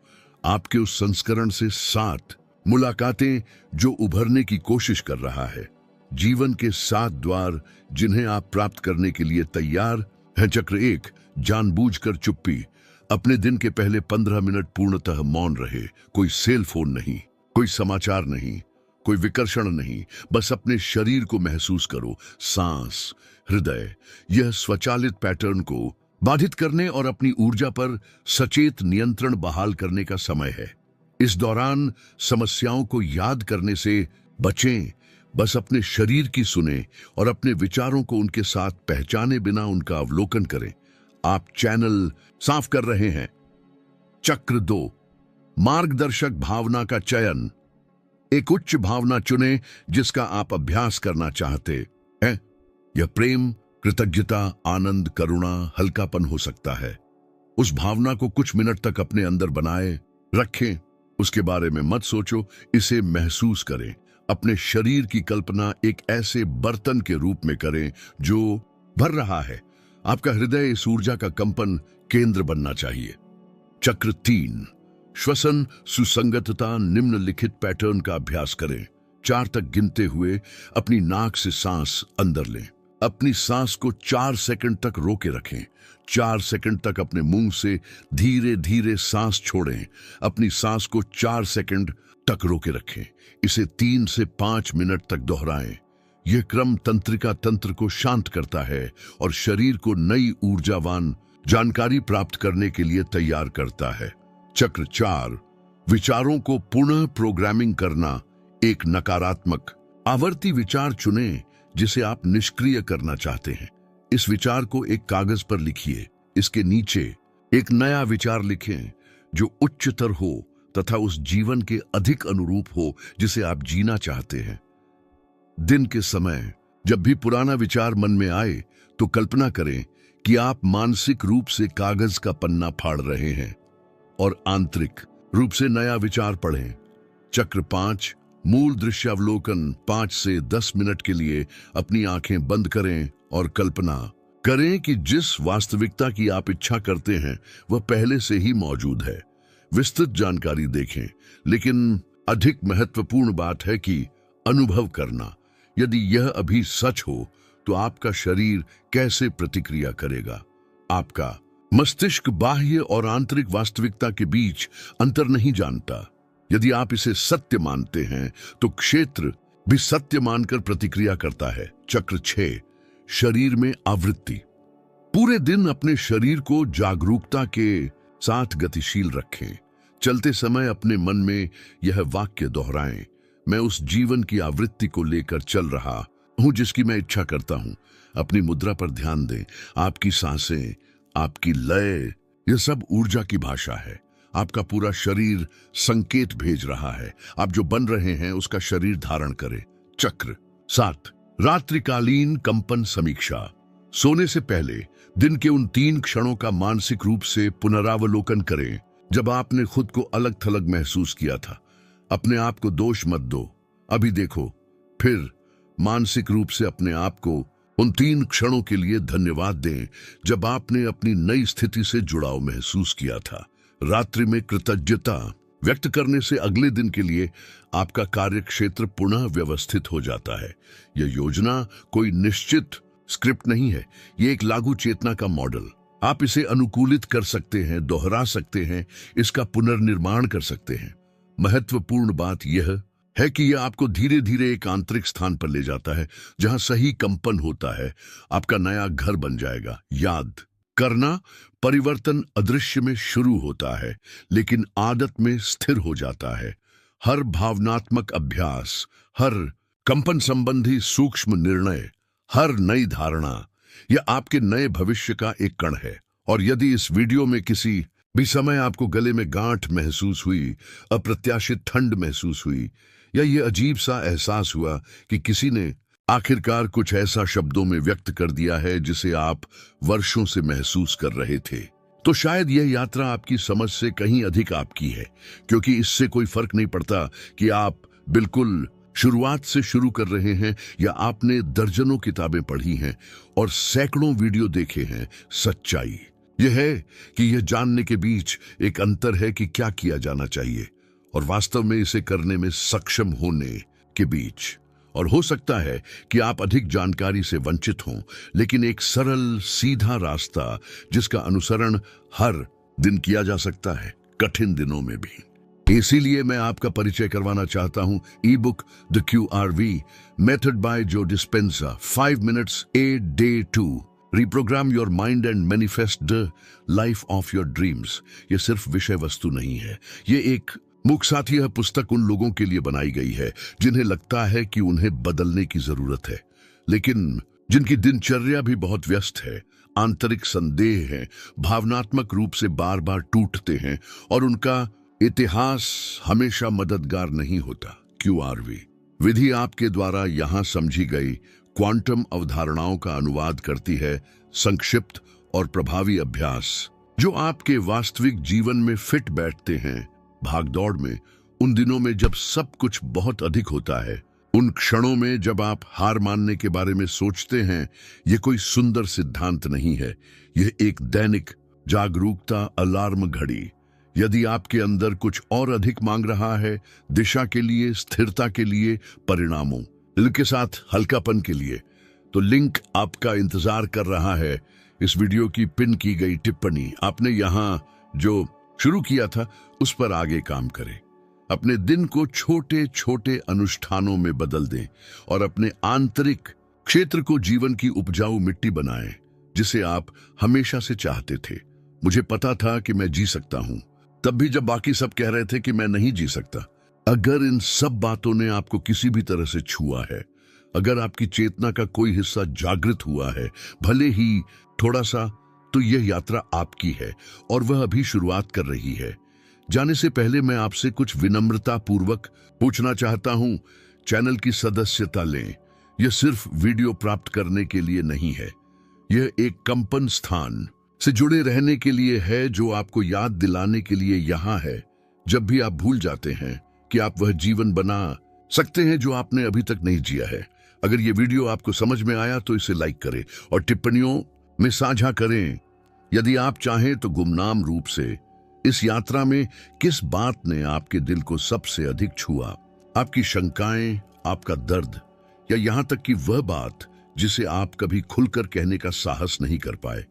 आपके उस संस्करण से 7 मुलाकातें जो उभरने की कोशिश कर रहा है। जीवन के 7 द्वार जिन्हें आप प्राप्त करने के लिए तैयार हैं। चक्र 1, जानबूझकर चुप्पी। अपने दिन के पहले 15 मिनट पूर्णतः मौन रहे। कोई सेल फोन नहीं, कोई समाचार नहीं, कोई विकर्षण नहीं, बस अपने शरीर को महसूस करो। सांस, हृदय, यह स्वचालित पैटर्न को बाधित करने और अपनी ऊर्जा पर सचेत नियंत्रण बहाल करने का समय है। इस दौरान समस्याओं को याद करने से बचें, बस अपने शरीर की सुने और अपने विचारों को उनके साथ पहचाने बिना उनका अवलोकन करें। आप चैनल साफ कर रहे हैं। चक्र 2, मार्गदर्शक भावना का चयन। एक उच्च भावना चुनें जिसका आप अभ्यास करना चाहते हैं। यह प्रेम, कृतज्ञता, आनंद, करुणा, हल्कापन हो सकता है। उस भावना को कुछ मिनट तक अपने अंदर बनाए रखें। उसके बारे में मत सोचो, इसे महसूस करें। अपने शरीर की कल्पना एक ऐसे बर्तन के रूप में करें जो भर रहा है। आपका हृदय इस ऊर्जा का कंपन केंद्र बनना चाहिए। चक्र 3, श्वसन सुसंगतता। निम्नलिखित पैटर्न का अभ्यास करें। 4 तक गिनते हुए अपनी नाक से सांस अंदर लें। अपनी सांस को 4 सेकंड तक रोके रखें। 4 सेकंड तक अपने मुंह से धीरे धीरे सांस छोड़ें। अपनी सांस को 4 सेकंड तक रोके रखें। इसे 3 से 5 मिनट तक दोहराएं। यह क्रम तंत्रिका तंत्र को शांत करता है और शरीर को नई ऊर्जावान जानकारी प्राप्त करने के लिए तैयार करता है। चक्र 4, विचारों को पुनः प्रोग्रामिंग करना। एक नकारात्मक आवर्ती विचार चुनें जिसे आप निष्क्रिय करना चाहते हैं। इस विचार को एक कागज पर लिखिए। इसके नीचे एक नया विचार लिखें जो उच्चतर हो तथा उस जीवन के अधिक अनुरूप हो जिसे आप जीना चाहते हैं। दिन के समय जब भी पुराना विचार मन में आए तो कल्पना करें कि आप मानसिक रूप से कागज का पन्ना फाड़ रहे हैं और आंतरिक रूप से नया विचार पढ़ें। चक्र 5, मूल दृश्यावलोकन। 5 से 10 मिनट के लिए अपनी आंखें बंद करें और कल्पना करें कि जिस वास्तविकता की आप इच्छा करते हैं वह पहले से ही मौजूद है। विस्तृत जानकारी देखें, लेकिन अधिक महत्वपूर्ण बात है कि अनुभव करना। यदि यह अभी सच हो तो आपका शरीर कैसे प्रतिक्रिया करेगा? आपका मस्तिष्क बाह्य और आंतरिक वास्तविकता के बीच अंतर नहीं जानता। यदि आप इसे सत्य मानते हैं तो क्षेत्र भी सत्य मानकर प्रतिक्रिया करता है। चक्र 6, शरीर में आवृत्ति। पूरे दिन अपने शरीर को जागरूकता के साथ गतिशील रखें। चलते समय अपने मन में यह वाक्य दोहराएं, मैं उस जीवन की आवृत्ति को लेकर चल रहा हूं जिसकी मैं इच्छा करता हूं। अपनी मुद्रा पर ध्यान दें। आपकी सांसें, आपकी लय, यह सब ऊर्जा की भाषा है। आपका पूरा शरीर संकेत भेज रहा है। आप जो बन रहे हैं उसका शरीर धारण करें। चक्र 7, रात्रिकालीन कंपन समीक्षा। सोने से पहले दिन के उन 3 क्षणों का मानसिक रूप से पुनरावलोकन करें जब आपने खुद को अलग थलग महसूस किया था। अपने आप को दोष मत दो, अभी देखो। फिर मानसिक रूप से अपने आप को उन 3 क्षणों के लिए धन्यवाद दें जब आपने अपनी नई स्थिति से जुड़ाव महसूस किया था। रात्रि में कृतज्ञता व्यक्त करने से अगले दिन के लिए आपका कार्यक्षेत्र पुनः व्यवस्थित हो जाता है। यह योजना कोई निश्चित स्क्रिप्ट नहीं है, यह एक लागू चेतना का मॉडल। आप इसे अनुकूलित कर सकते हैं, दोहरा सकते हैं, इसका पुनर्निर्माण कर सकते हैं। महत्वपूर्ण बात यह है कि यह आपको धीरे धीरे एक आंतरिक स्थान पर ले जाता है जहां सही कंपन होता है। आपका नया घर बन जाएगा। याद करना, परिवर्तन अदृश्य में शुरू होता है लेकिन आदत में स्थिर हो जाता है। हर भावनात्मक अभ्यास, हर कंपन संबंधी सूक्ष्म निर्णय, हर नई धारणा, यह आपके नए भविष्य का एक कण है। और यदि इस वीडियो में किसी भी समय आपको गले में गांठ महसूस हुई, अप्रत्याशित ठंड महसूस हुई, या ये अजीब सा एहसास हुआ कि किसी ने आखिरकार कुछ ऐसा शब्दों में व्यक्त कर दिया है जिसे आप वर्षों से महसूस कर रहे थे, तो शायद यह यात्रा आपकी समझ से कहीं अधिक आपकी है, क्योंकि इससे कोई फर्क नहीं पड़ता कि आप बिल्कुल शुरुआत से शुरू कर रहे हैं या आपने दर्जनों किताबें पढ़ी हैं और सैकड़ों वीडियो देखे हैं। सच्चाई यह है कि यह जानने के बीच एक अंतर है कि क्या किया जाना चाहिए और वास्तव में इसे करने में सक्षम होने के बीच। और हो सकता है कि आप अधिक जानकारी से वंचित हों, लेकिन एक सरल सीधा रास्ता जिसका अनुसरण हर दिन किया जा सकता है, कठिन दिनों में भी। इसीलिए मैं आपका परिचय करवाना चाहता हूं ebook the QRV method by Joe Dispenza, 5 minutes a day to reprogram your mind and manifest the life of your dreams. ये सिर्फ विषय वस्तु नहीं है, ये एक मुख साथी। यह पुस्तक उन लोगों के लिए बनाई गई है जिन्हें लगता है कि उन्हें बदलने की जरूरत है, लेकिन जिनकी दिनचर्या भी बहुत व्यस्त है, आंतरिक संदेह है, भावनात्मक रूप से बार बार टूटते हैं और उनका इतिहास हमेशा मददगार नहीं होता। QRV विधि आपके द्वारा यहां समझी गई क्वांटम अवधारणाओं का अनुवाद करती है, संक्षिप्त और प्रभावी अभ्यास जो आपके वास्तविक जीवन में फिट बैठते हैं। भागदौड़ में, उन दिनों में जब सब कुछ बहुत अधिक होता है, उन क्षणों में जब आप हार मानने के बारे में सोचते हैं, यह कोई सुंदर सिद्धांत नहीं है, यह एक दैनिक जागरूकता अलार्म घड़ी। यदि आपके अंदर कुछ और अधिक मांग रहा है, दिशा के लिए, स्थिरता के लिए, परिणामों दिल के साथ हल्कापन के लिए, तो लिंक आपका इंतजार कर रहा है। इस वीडियो की पिन की गई टिप्पणी, आपने यहां जो शुरू किया था उस पर आगे काम करें। अपने दिन को छोटे छोटे अनुष्ठानों में बदल दें और अपने आंतरिक क्षेत्र को जीवन की उपजाऊ मिट्टी बनाएं जिसे आप हमेशा से चाहते थे। मुझे पता था कि मैं जी सकता हूं, तब भी जब बाकी सब कह रहे थे कि मैं नहीं जी सकता। अगर इन सब बातों ने आपको किसी भी तरह से छुआ है, अगर आपकी चेतना का कोई हिस्सा जागृत हुआ है, भले ही थोड़ा सा, तो यह यात्रा आपकी है और वह अभी शुरुआत कर रही है। जाने से पहले मैं आपसे कुछ विनम्रता पूर्वक पूछना चाहता हूं। चैनल की सदस्यता लें। यह सिर्फ वीडियो प्राप्त करने के लिए नहीं है, यह एक कंपन स्थान से जुड़े रहने के लिए है जो आपको याद दिलाने के लिए यहाँ है जब भी आप भूल जाते हैं कि आप वह जीवन बना सकते हैं जो आपने अभी तक नहीं जिया है। अगर ये वीडियो आपको समझ में आया तो इसे लाइक करें और टिप्पणियों में साझा करें। यदि आप चाहें तो गुमनाम रूप से इस यात्रा में किस बात ने आपके दिल को सबसे अधिक छुआ, आपकी शंकाएं, आपका दर्द, या यहां तक कि वह बात जिसे आप कभी खुलकर कहने का साहस नहीं कर पाए।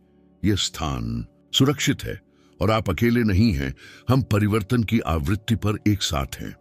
यह स्थान सुरक्षित है और आप अकेले नहीं हैं। हम परिवर्तन की आवृत्ति पर एक साथ हैं।